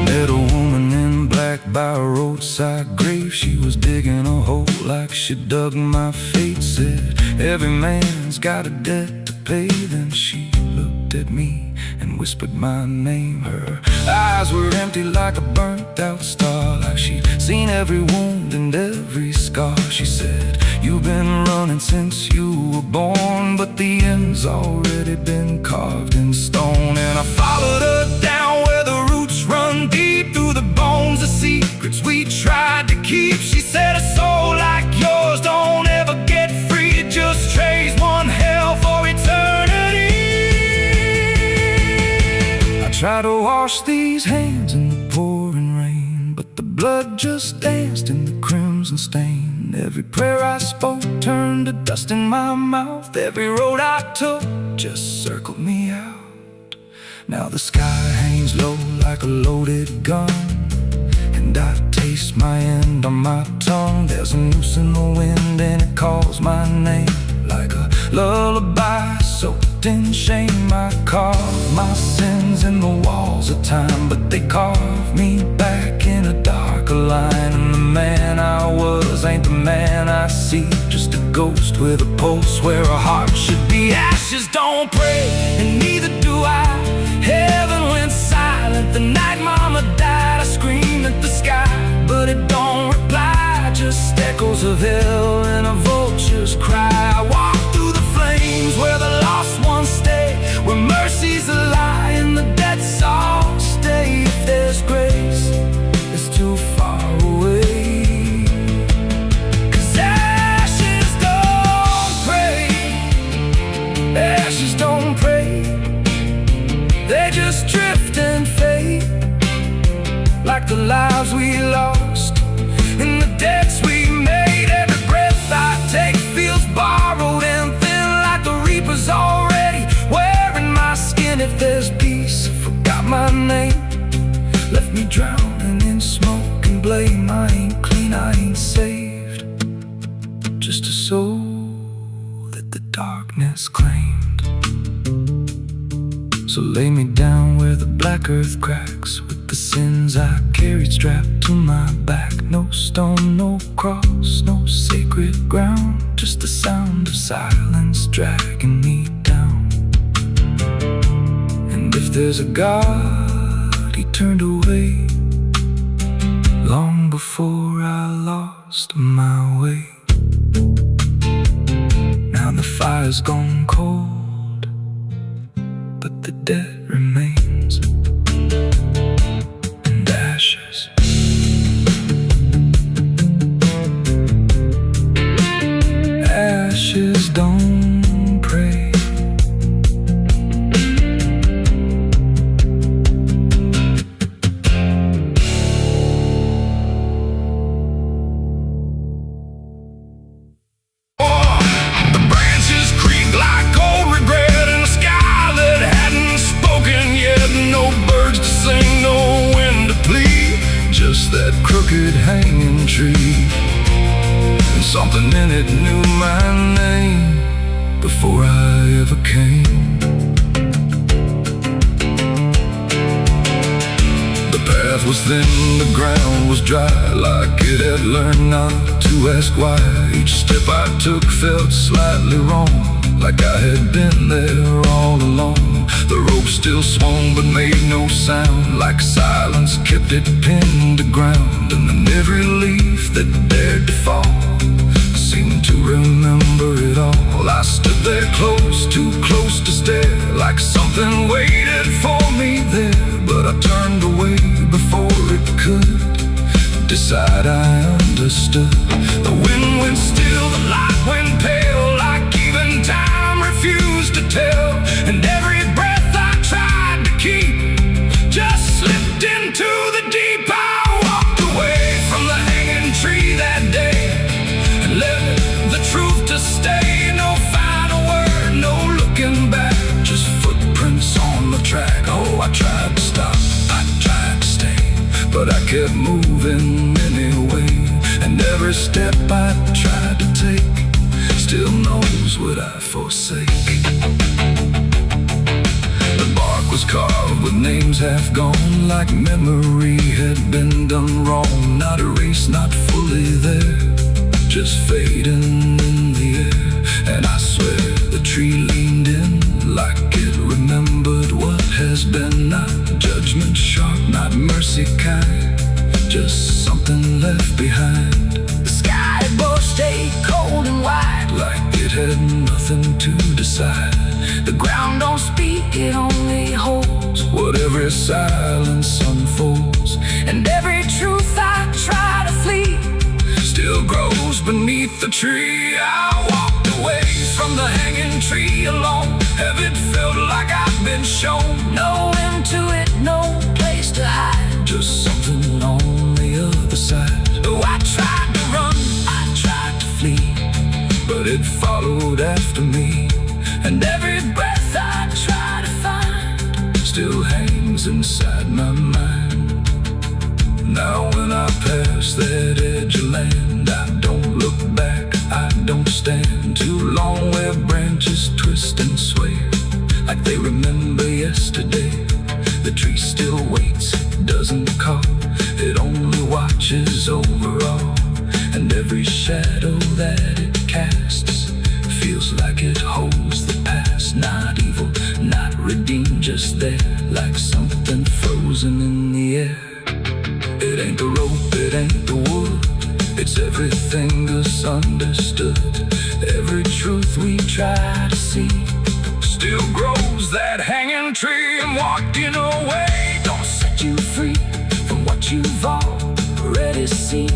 Met a woman in black by a roadside grave. She was digging a hole like she dug my fate. Said every man's got a debt to pay. Then she looked at me and whispered my name. Her eyes were empty like a burnt out star, like she'd seen every wound and every scar. She said, you've been running since you were born, but the end's already been carved in stone. And I followed her down where the roots run deep, through the bones, the secrets we tried to keep. She said, a soul like yours don't ever get free. It just trades one hell for eternity. I try to wash these hands in the pouring rain, but the blood just danced in the crimson stain. Every prayer I spoke turned to dust in my mouth. Every road I took just circled me out. Now the sky hangs low like a loaded gun, and I taste my end on my tongue. There's a noose in the wind and it calls my name like a lullaby soaked in shame. I carve my sins in the walls of time, but they carve me back in a darker line. And the man I was ain't the man I see, just a ghost with a pulse where a heart should be. Ashes don't pray, and neither do I. Heaven went silent the night mama died. I scream at the sky, but it don't reply. Just echoes of hell and a vulture's cry. I walk through the flames where the lost ones stay, where mercy's a lie and the dead souls stay. If there's grace, it's too far away, 'cause ashes don't pray. Ashes don't pray, they just drift and fade, like the lives we lost and the debts we made. Every breath I take feels borrowed and thin, like the reaper So lay me down where the black earth cracks, with the sins I carried strapped to my back. No stone, no cross, no sacred ground, just the sound of silence dragging me down. And if there's a God, he turned away long before I lost my way. Now the fire's gone cold, but the debt remains, and ashes. Ashes don't pray. The branches creak like cold regret in a sky that hadn't spoken yet. No birds to sing, no wind to plead, Just that crooked hanging tree, and something in it knew my name before I ever came. The path was thin, the ground was dry, like it had learned not to ask why. Each step I took felt slightly wrong, like I had been there all along. The rope still swung but made no sound, like silence kept it pinned to ground. And then every leaf that dared to fall seemed to remember it all. I stood there close, too close to stare, like something waited for me there. But I turned away before it could decide I understood. The wind went still, the light went pale, like even time refused to tell. And every breath I tried to keep just slipped into the deep. I walked away from the hanging tree that day and left the truth to stay. No final word, no looking back, just footprints on the track. Oh, I tried to stop, I tried to stay, but I kept moving anyway. And every step I tried to take still knows what I forsake. The bark was carved with names half gone, like memory had been done wrong. Not erased, not fully there, just fading in the air. And I swear the tree leaned in, like it remembered what has been. Not judgment sharp, not mercy kind, just something left behind. The sky above stayed cold and white, like it had nothing to decide. The ground don't speak, it only holds what every silence unfolds. And every truth I try to flee still grows beneath the tree. I walked away from the hanging tree alone. Heaven felt like I've been shown. No end to it, no place to hide, just something on the other side. Oh, I tried to run, I tried to flee, but it followed after me. And every breath I try to find still hangs inside my mind. Now when I pass that edge of land, I don't look back, I don't stand too long where branches twist and sway, like they remember yesterday. The tree still waits, doesn't call, it only watches over all. And every shadow that it casts feels like it holds the past. Not evil, not redeemed, just there, like something frozen in the air. It ain't the rope, it ain't the wood, it's everything misunderstood. Every truth we try to see still grows that hanging tree. And walking away don't set you free from what you've already seen,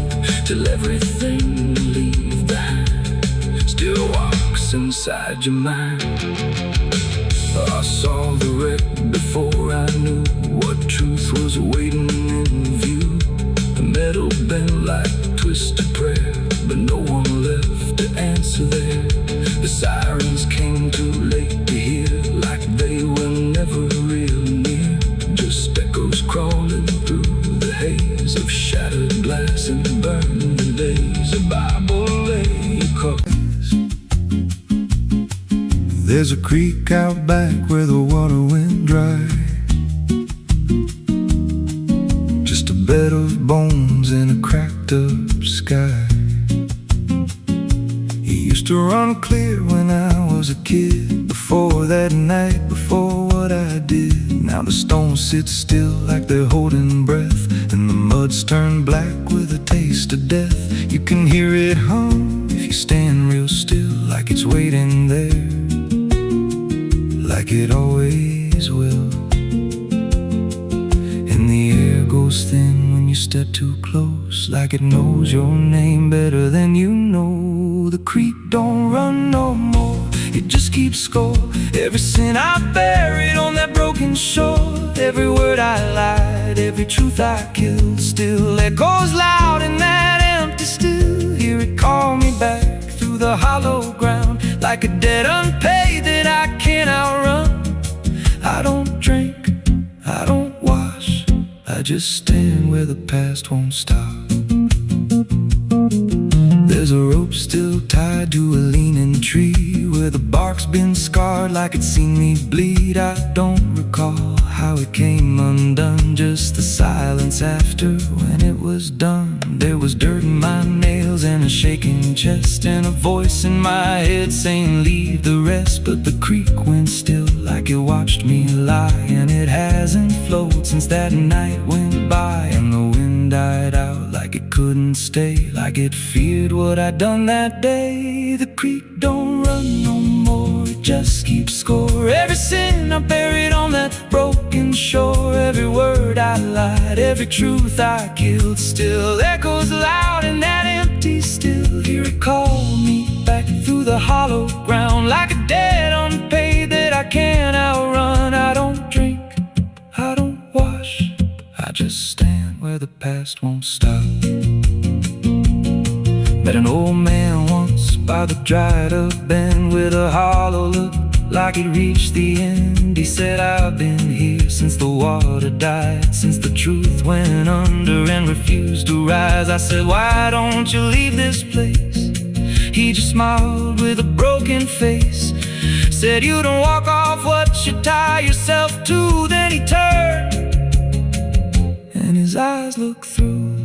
till everything you leave behind still walks inside your mind. I saw the wreck before I knew what truth was waiting in view. The metal bent like twisted prayer, but no one left to answer there. The sirens came too late to hear, like they were never real near. Just echoes crawling through the haze of shattered glass and burning days. A Bible lay across. There's a creek out back where the water went dry, just a bed of bones and a cracked up sky. It used to run clear when I was a kid, before that night, before what I did. Now the stones sit still like they're holding breath, and the mud's turned black with a taste of death. You can hear it hum if you stand real still, like it's waiting there, like it always will. And the air goes thin when you step too close, like it knows your name better than you know. The creek don't run no more, it just keeps score. Every sin I buried on that broken shore, every word I lied, every truth I killed, still echoes loud in that empty still. Hear it call me back through the hollow ground, like a debt unpaid that I can't outrun. I don't drink, I don't wash, I just stand where the past won't stop. There's a rope still tied to a leaning tree, where the bark's been scarred like it's seen me bleed. I don't recall how it came undone, just the silence after when it was done. There was dirt in my nails and a shaking chest, and a voice in my head saying leave the rest. But the creek went still like it watched me lie, and it hasn't flowed since that night went by. And the wind died out like it couldn't stay, like it feared what I'd done that day. The creek don't run no more, it just keeps score. Every sin I buried on that broken shore, every word I lied, every truth I killed, still echoes loud in that empty still. Hear it call me back through the hollow ground, like a debt unpaid that I can't outrun. I don't drink, I don't wash, I just stand where the past won't stop. Met an old man once by the dried up bend, with a hollow look like it reached the end. He said, I've been here since the water died, since the truth went under and refused to rise. I said, why don't you leave this place? He just smiled with a broken face, said, you don't walk off what you tie yourself to. Then he turned and his eyes looked through,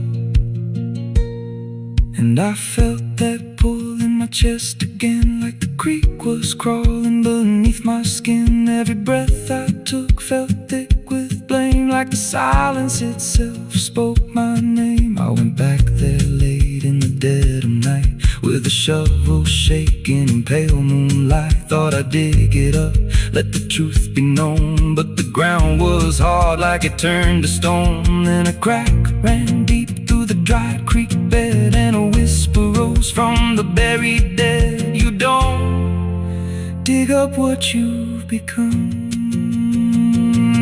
and I felt that pull in my chest again, like the creek was crawling beneath my skin. Every breath I took felt thick with blame, like the silence itself spoke my name. I went back there late in the dead of night, with a shovel shaking in pale moonlight. Thought I'd dig it up, let the truth be known, but the ground was hard like it turned to stone. Then a crack ran deep through the dry creek bed, and a whisper rose from the buried dead. You don't dig up what you've become.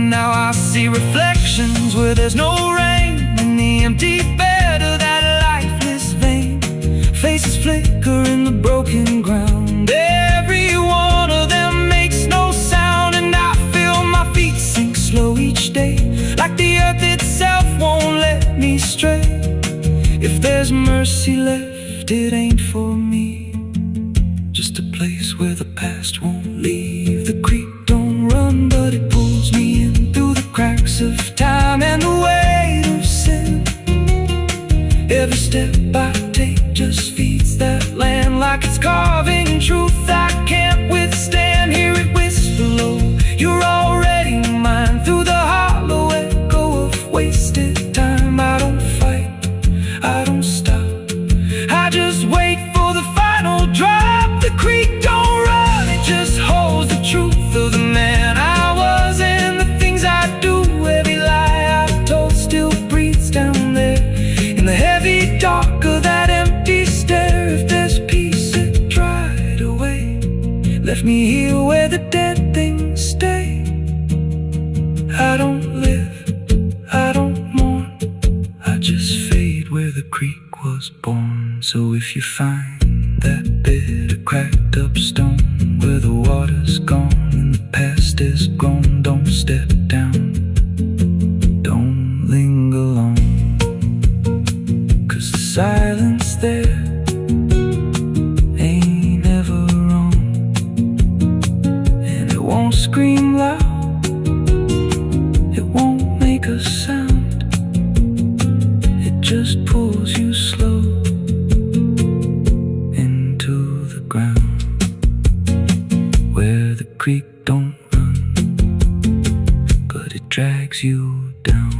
Now I see reflections where there's no rain, in the empty bed of that lifeless vein. Faces flicker in the broken ground, every one of them makes no sound. And I feel my feet sink slow each day, like the earth itself won't let me stray. If there's mercy left, it ain't for me, just a place where the past won't leave. The creek don't run, but it pulls me in through the cracks of time and the weight of sin. Every step I take just feeds that land, like it's carving truth I can't withstand. Hear it whisper low, you're already mine, through the hollow echo of wasted time. I don't fight, I don't stop, I just wait for the final drop. The creek don't run, it just holds the truth of the man I was and the things I do. Every lie I told still breathes down there in the heavy dark of that empty stare. If there's peace, it dried away, left me here where the dead things stay. I don't live, I don't mourn, I just fade where the creek was born. So if you find that bit of cracked up stone, where the water's gone and the past is gone, don't step down, don't linger long, 'cause the silence there ain't ever wrong. scream loud, it won't make a sound. It just pulls you slow into the ground, where the creek don't run, but it drags you down.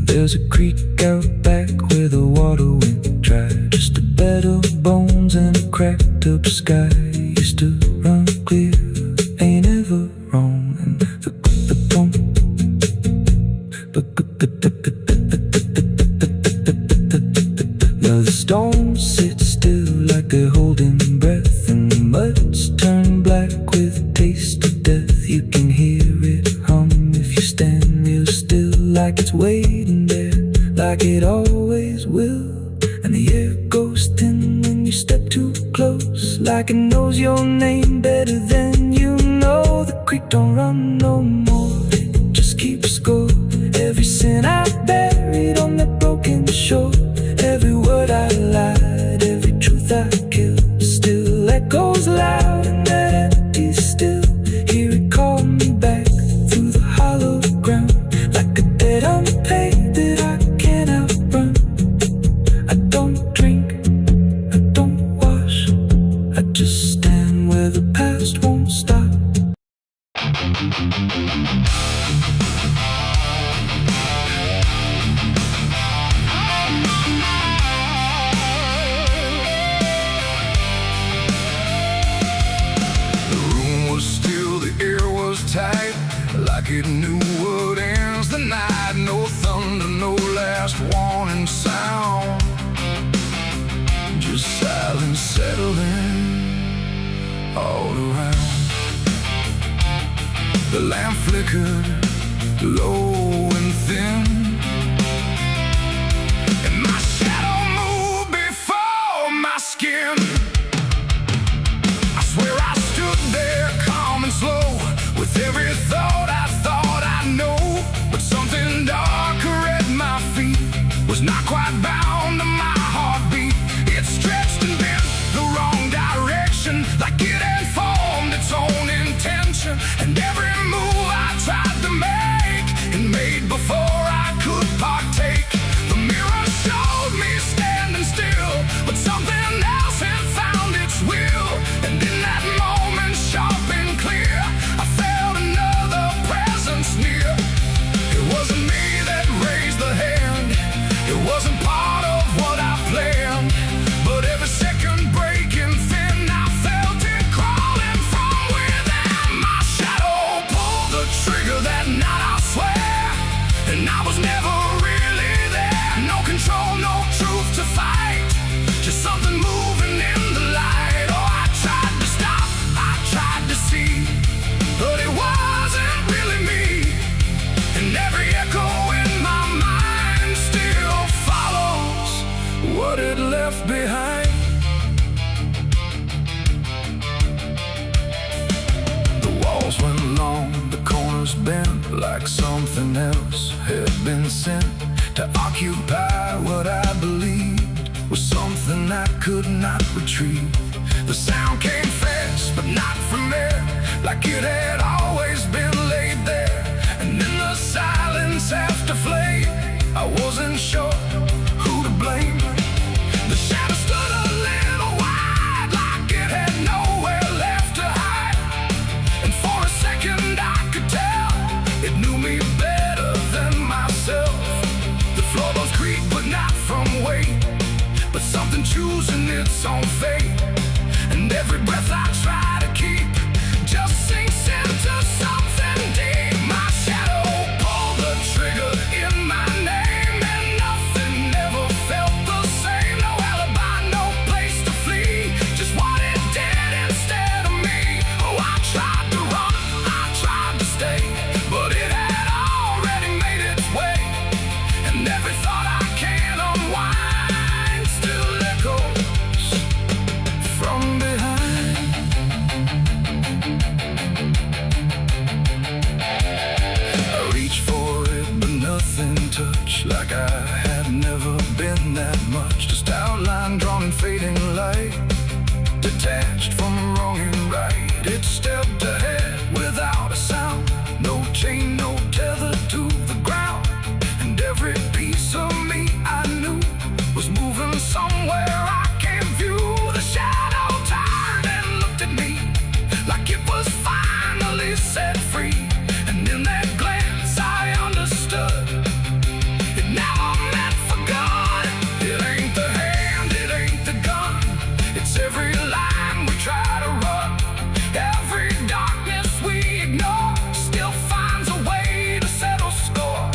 There's a creek out back where the water went dry. Just a bed of bones and a cracked up sky. Used to run clear, ain't ever wrong. And the stones sit still like they're holding breath, and the mud's turned black with a taste of death. You can hear it hum if you stand real still, like it's waiting there, like it always will. And the air goes thin when you step too close, like it knows your name better than you know. The creek don't run no more, it just keeps score. Every sin I buried on that broken shore, every word I lied, every truth I killed, still echoes loud in that empty still. Hear it call me back through the hollow ground, like a debt unpaid that I can't outrun. I don't drink, I don't wash, I just stand where the past won't stop. Tight, like it knew what ends the night. No thunder, no last warning sound, just silence settling all around. The lamp flickered low and thin, and my shadow moved before my skin. I swear I stood there calm and slow, with every thought I know. But something darker at my feet was not quite bound to my heartbeat. It stretched and bent the wrong direction, like it had formed its own intention. And every move I tried to make, and made before I could partake. The mirror showed me standing still, but something else had found its will. And in that moment, sharp and clear, I felt another presence near. It wasn't me that raised the hand, it wasn't part of what I planned, but every second breaking thin, I felt it crawling from within. My shadow pulled the trigger that night, I swear, and I was never really there. No control, no truth to fight, just something moving in the light. Oh, I tried to stop, I tried to see, but it wasn't really me. And every echo in my mind still follows what it left behind. The walls went long, the corners bent, like something else had been sent to occupy what I believed was something I could not retrieve. The sound came fast, but not from there, like it had always been laid there. And in the silence after flame, I wasn't sure who to blame. The shadow stood a little wide, like it had no its own fate. And every breath I try to keep just sinks into something deep. My shadow pulled the trigger in my name, and nothing ever felt the same. No alibi, no place to flee, just what it did instead of me. Oh, I tried to run, I tried to stay, but it had already made its way. And every thought I can't unwind still echoes from behind. I reach for it, but nothing touched, like I had never been that much. Just outline drawn in fading light, detached from wrong and right. It stepped ahead without a sound, no chain, no tether to the ground. And every piece of me I knew was moving somewhere I can't view. The shadow turned and looked at me like it was finally set free. And in that glance I understood it never meant for good. It ain't the hand, it ain't the gun, it's every line we try to run. Every darkness we ignore still finds a way to settle score.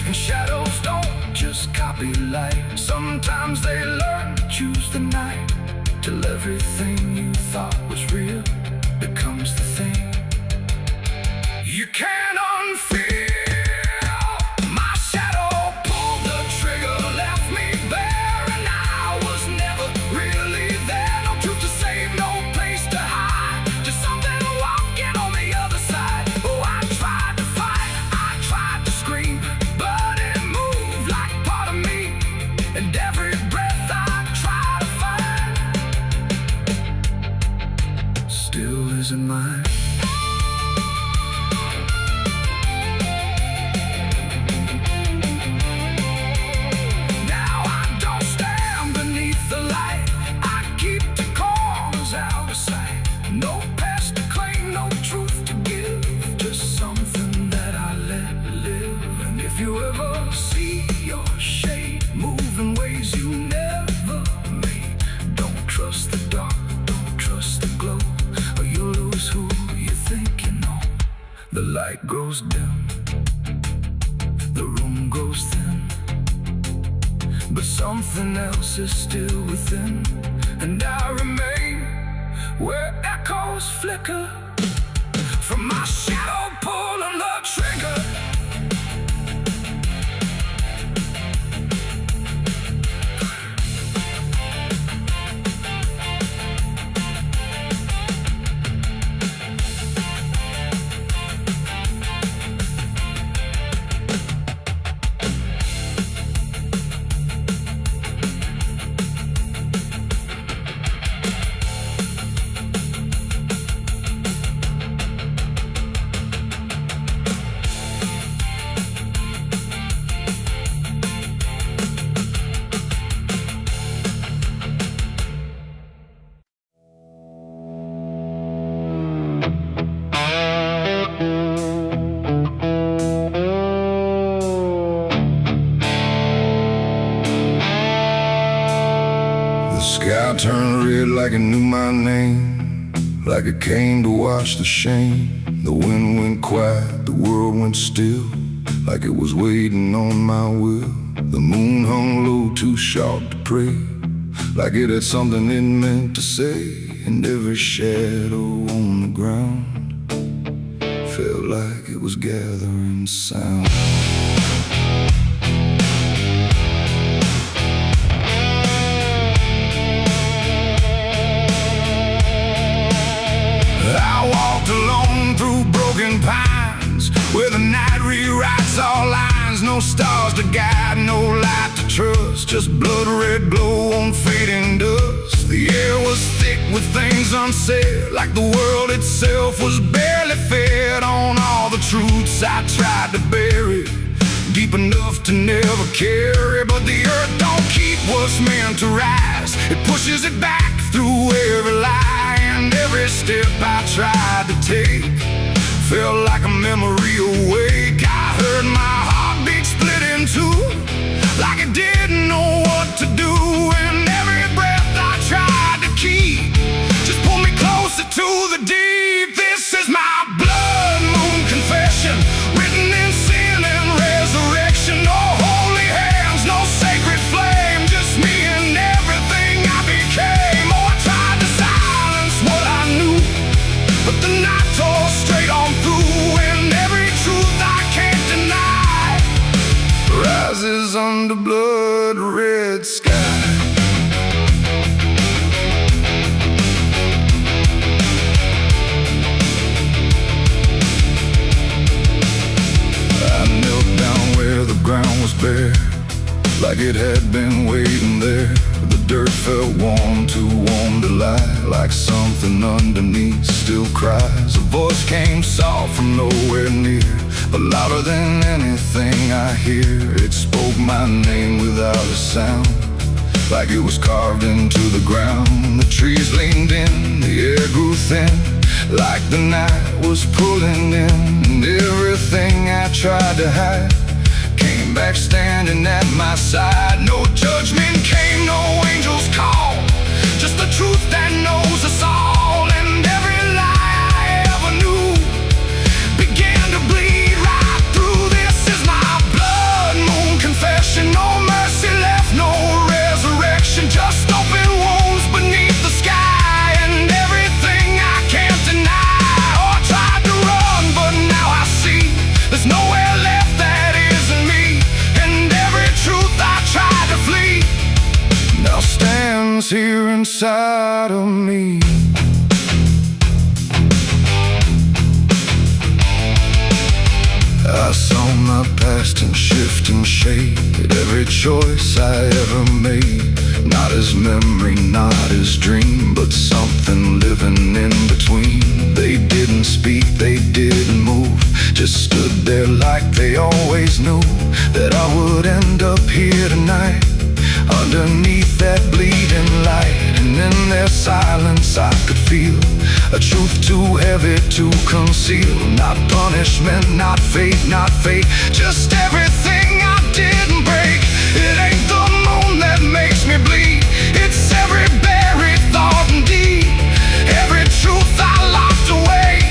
And shadows don't just copy light, sometimes they learn to choose the night, till everything you thought was real becomes the thing you can't unfeel. My shadow pulled the trigger, left me bare, and I was never really there. No truth to save, no place to hide, just something walking on the other side. Oh, I tried to fight, I tried to scream, but it moved like part of me. And every breath I try to find still isn't mine. Now I don't stand beneath the light, I keep the corners out of sight. No past to claim, no truth to give, just something that I let live. And if you ever see your shade move in ways you never made, don't trust the dark, don't trust the glow, or you'll lose who you think you know. The light grows dim, the room grows thin, but something else is still within. And I remain where echoes flicker from my shadow pulling the trigger. Sky turned red like it knew my name, like it came to wash the shame. The wind went quiet, the world went still, like it was waiting on my will. The moon hung low, too sharp to pray, like it had something it meant to say. And every shadow on the ground felt like it was gathering sound. I walked alone through broken pines, where the night rewrites all lines. No stars to guide, no light to trust, just blood red glow on fading dust. The air was thick with things unsaid, like the world itself was barely fed on all the truths I tried to bury, deep enough to never carry. But the earth don't keep what's meant to rise, it pushes it back through every lie. And every step I tried to take felt like a memory awake. I heard my heartbeat split in two, like it didn't know what to do. And every breath I tried red sky. I knelt down where the ground was bare, like it had been waiting there. The dirt felt warm, too warm to lie, like something underneath still cries. A voice came soft from nowhere near, but louder than anything I hear. It spoke my name without a sound, like it was carved into the ground. The trees leaned in, the air grew thin, like the night was pulling in. And everything I tried to hide came back standing at my side. No judgment came, no angel's call, just the truth that knows us all. And every lie I ever knew began to bleed right through. This is my blood moon confession. No mercy left, no resurrection, just open wounds beneath the sky. And everything I can't deny. Oh, I tried to run, but now I see there's nowhere left that isn't me. And every truth I tried to flee now stands here inside of me. I saw my past in shifting shade, every choice I ever made. Not as memory, not as dream, but something living in between. They didn't speak, they didn't move, just stood there like they always knew that I would end up here tonight, underneath that bleeding light. And in their silence I could feel a truth too heavy to conceal. Not punishment, not fate, not fate, just everything I didn't break. It ain't the moon that makes me bleed, it's every buried thought and deed, every truth I locked away,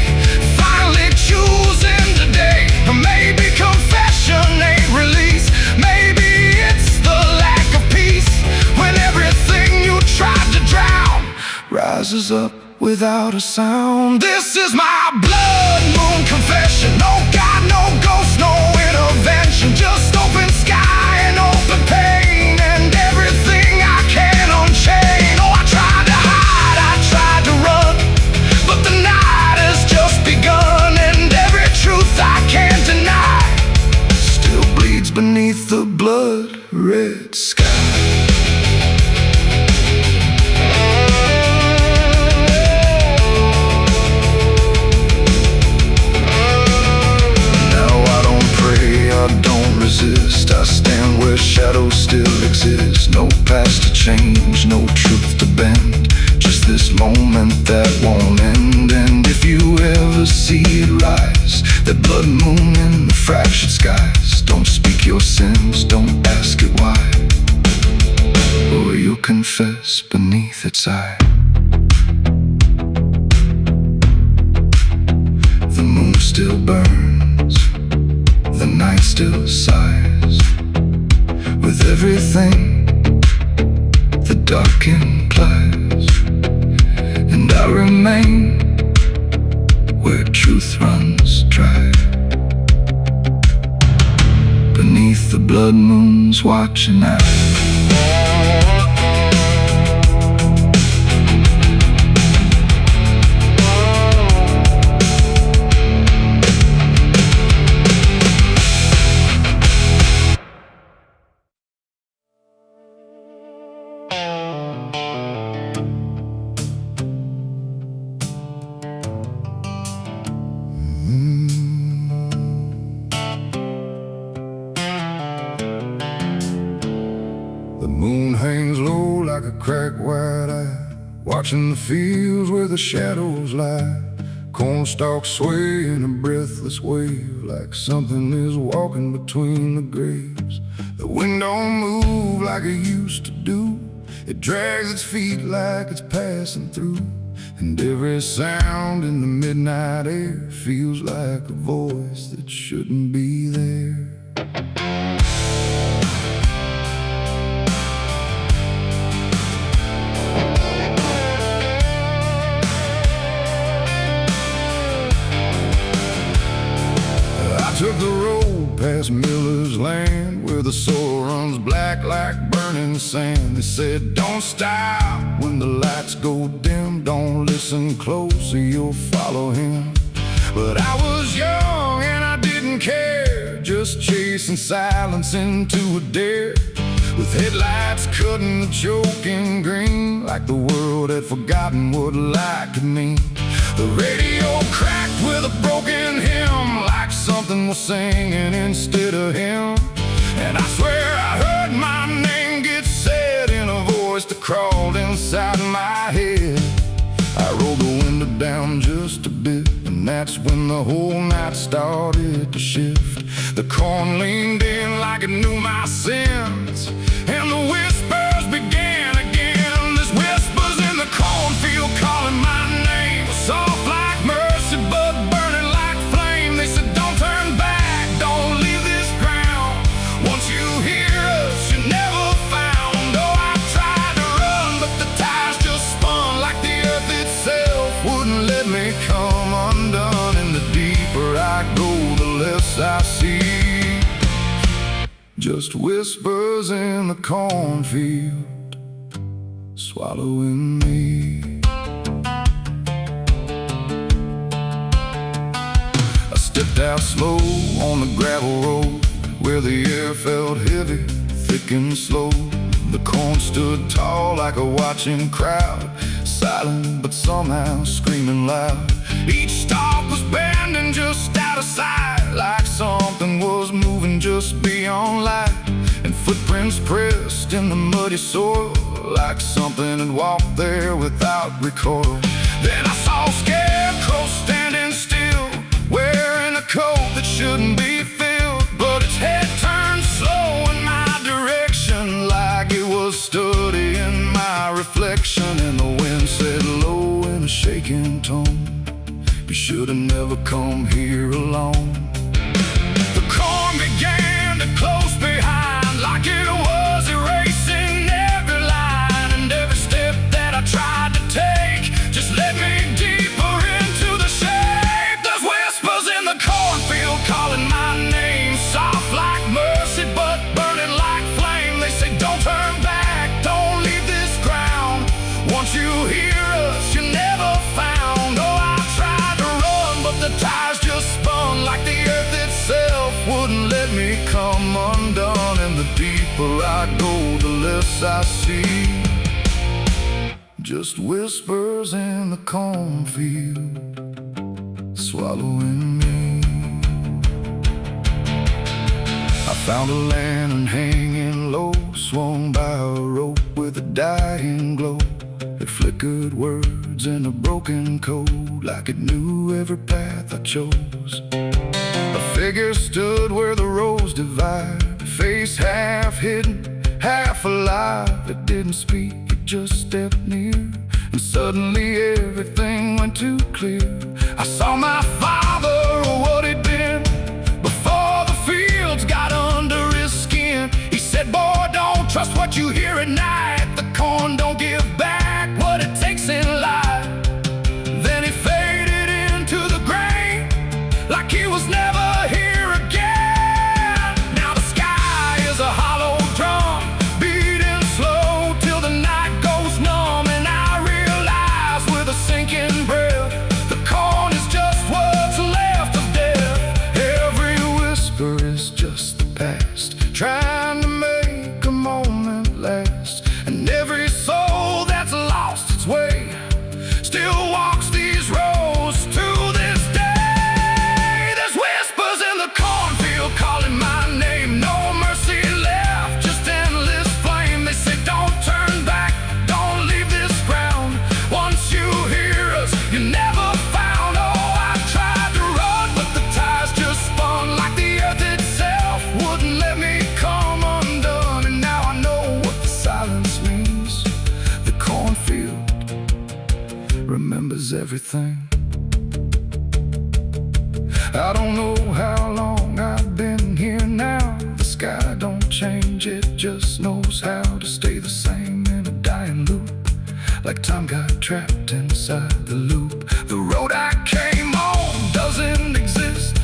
finally choosing today. Maybe confession ain't release, maybe it's the lack of peace, when everything you tried to drown rises up without a sound. This is my blood moon confession. No God, no ghost, no intervention, just open sky and open pain, and everything I can unchain. Oh, I tried to hide, I tried to run, but the night has just begun. And every truth I can't deny still bleeds beneath the blood red sky. I stand where shadows still exist. No past to change, no truth to bend, just this moment that won't end. And if you ever see it rise, that blood moon in the fractured skies, don't speak your sins, don't ask it why, or you'll confess beneath its eye. The moon still burns, the night still sighs, with everything the dark implies. And I remain where truth runs dry, beneath the blood moon's watching eye. The moon hangs low like a cracked white eye, watching the fields where the shadows lie. Corn stalks sway in a breathless wave, like something is walking between the graves. The wind don't move like it used to do, it drags its feet like it's passing through. And every sound in the midnight air feels like a voice that shouldn't be there. I took the road past Miller's land, where the soil runs black like burnt burning sand. They said, don't stop when the lights go dim. Don't listen close or you'll follow him. But I was young and I didn't care, just chasing silence into a dare. With headlights cutting the choking green, like the world had forgotten what light could mean. The radio cracked with a broken hymn, like something was singing instead of him. And I swear I heard my name get said in a voice that crawled inside my head. I rolled the window down just a bit, and that's when the whole night started to shift. The corn leaned in like it knew my sins, and the whispers began again. There's whispers in the cornfield calling my name, soft like mercy but burning like flame. They said, don't turn back, don't leave this ground. Once you hear us, you're never found. Oh, I tried to run, but the tires just spun like the earth itself wouldn't let me come undone. And the deeper I go, the less I see. Just whispers in the cornfield, swallowing me. I stepped out slow on the gravel road, where the air felt heavy, thick and slow. The corn stood tall like a watching crowd, silent but somehow screaming loud. Each stalk was bending just out of sight, like something was moving just beyond light. And footprints pressed in the muddy soil, like something had walked there without recoil. Then I saw a scarecrow standing still, wearing a coat that shouldn't be filled, but its head turned slow in my direction, like it was studying my reflection. And the wind said low in a shaking tone, you should have never come here alone. The corn began to close behind, like it was erasing every line. And every step that I tried to take just led me deeper into the shade. There's whispers in the cornfield calling my name, soft like mercy but burning like flame. They say, don't turn back, don't leave this ground. Once you hear us, you're never found. Oh, I tried to run, but the tires just spun like the earth itself wouldn't let me come undone. And the deeper I go, the less I see. Just whispers in the cornfield, swallowing me. I found a lantern hanging low, swung by a rope with a dying glow. It flickered words in a broken code, like it knew every path I chose. A figure stood where the roads divide, face half hidden, half alive. It didn't speak, it just stepped near, and suddenly everything went too clear. I saw my father, or what he'd been, before the fields got under his skin. He said, boy, don't trust what you hear at night. The corn don't give back what it takes in life. Then he faded into the grain, like he was never here again. Now the sky is a hollow drum, beating slow till the night goes numb. And I realize with a sinking breath, the corn is just what's left of death. Every whisper is just the past, trying to make a moment last. And every soul that's lost its way still walks these roads to this day. There's whispers in the cornfield calling my name, no mercy left, just endless flame. They say, don't turn back, don't leave this ground. Once you hear us, you're never found. Oh, I tried to run, but the tires just spun like the earth itself wouldn't let me come undone. And now I know what the silence means. The cornfield remembers everything. I don't know how long I've been here now. The sky don't change, it just knows how to stay the same in a dying loop, like time got trapped inside the loop. The road I came on doesn't exist,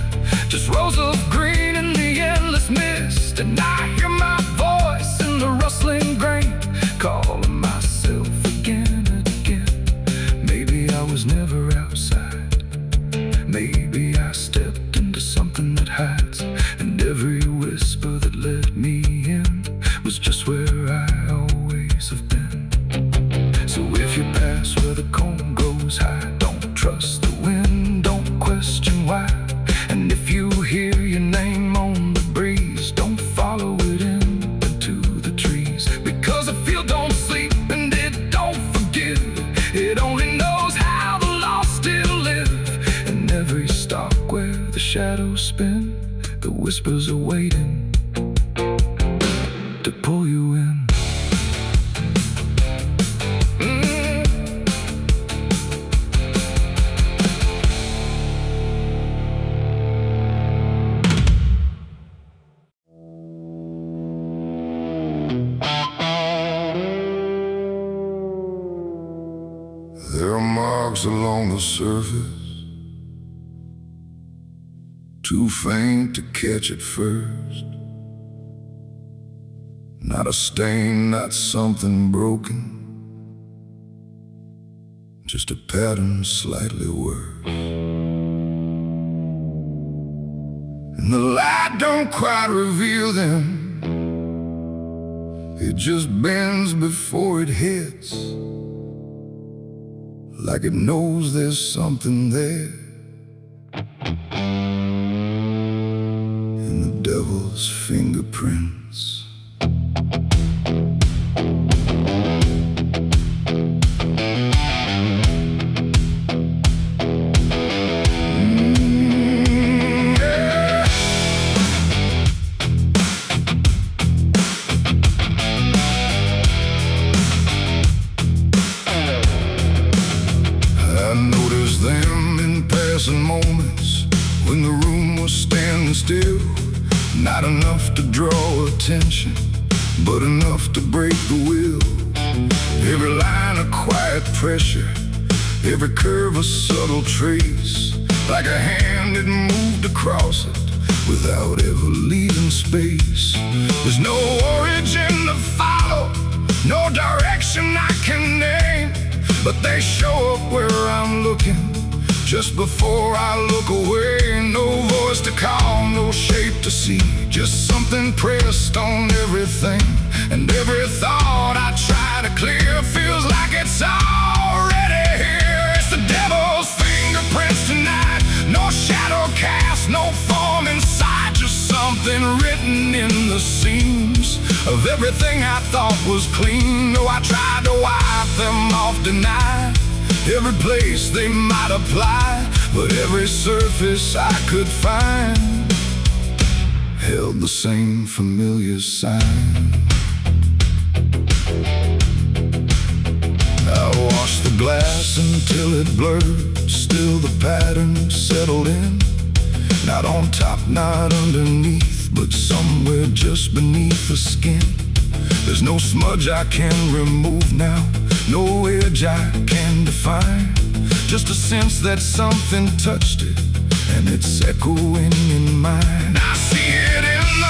just rows of green in the endless mist. And I hear my voice in the rustling grass, spin, the whispers are waiting to pull you in. There are marks along the surface, too faint to catch at first. Not a stain, not something broken, just a pattern slightly worse. And the light don't quite reveal them, it just bends before it hits, like it knows there's something there. In the devil's fingerprints. Moments when the room was standing still, not enough to draw attention, but enough to break the will. Every line a quiet pressure, every curve a subtle trace, like a hand had moved across it without ever leaving space. There's no origin to follow, no direction I can name, but they show up where I'm looking just before I look away. No voice to call, no shape to see, just something pressed on everything. And every thought I try to clear feels like it's already here. It's the devil's fingerprints tonight, no shadow cast, no form inside, just something written in the seams of everything I thought was clean. Though I tried to wipe them off, deny every place they might apply, but every surface I could find held the same familiar sign. I washed the glass until it blurred, still the pattern settled in. Not on top, not underneath, but somewhere just beneath the skin. There's no smudge I can remove now, no edge I can define, just a sense that something touched it, and it's echoing in mine.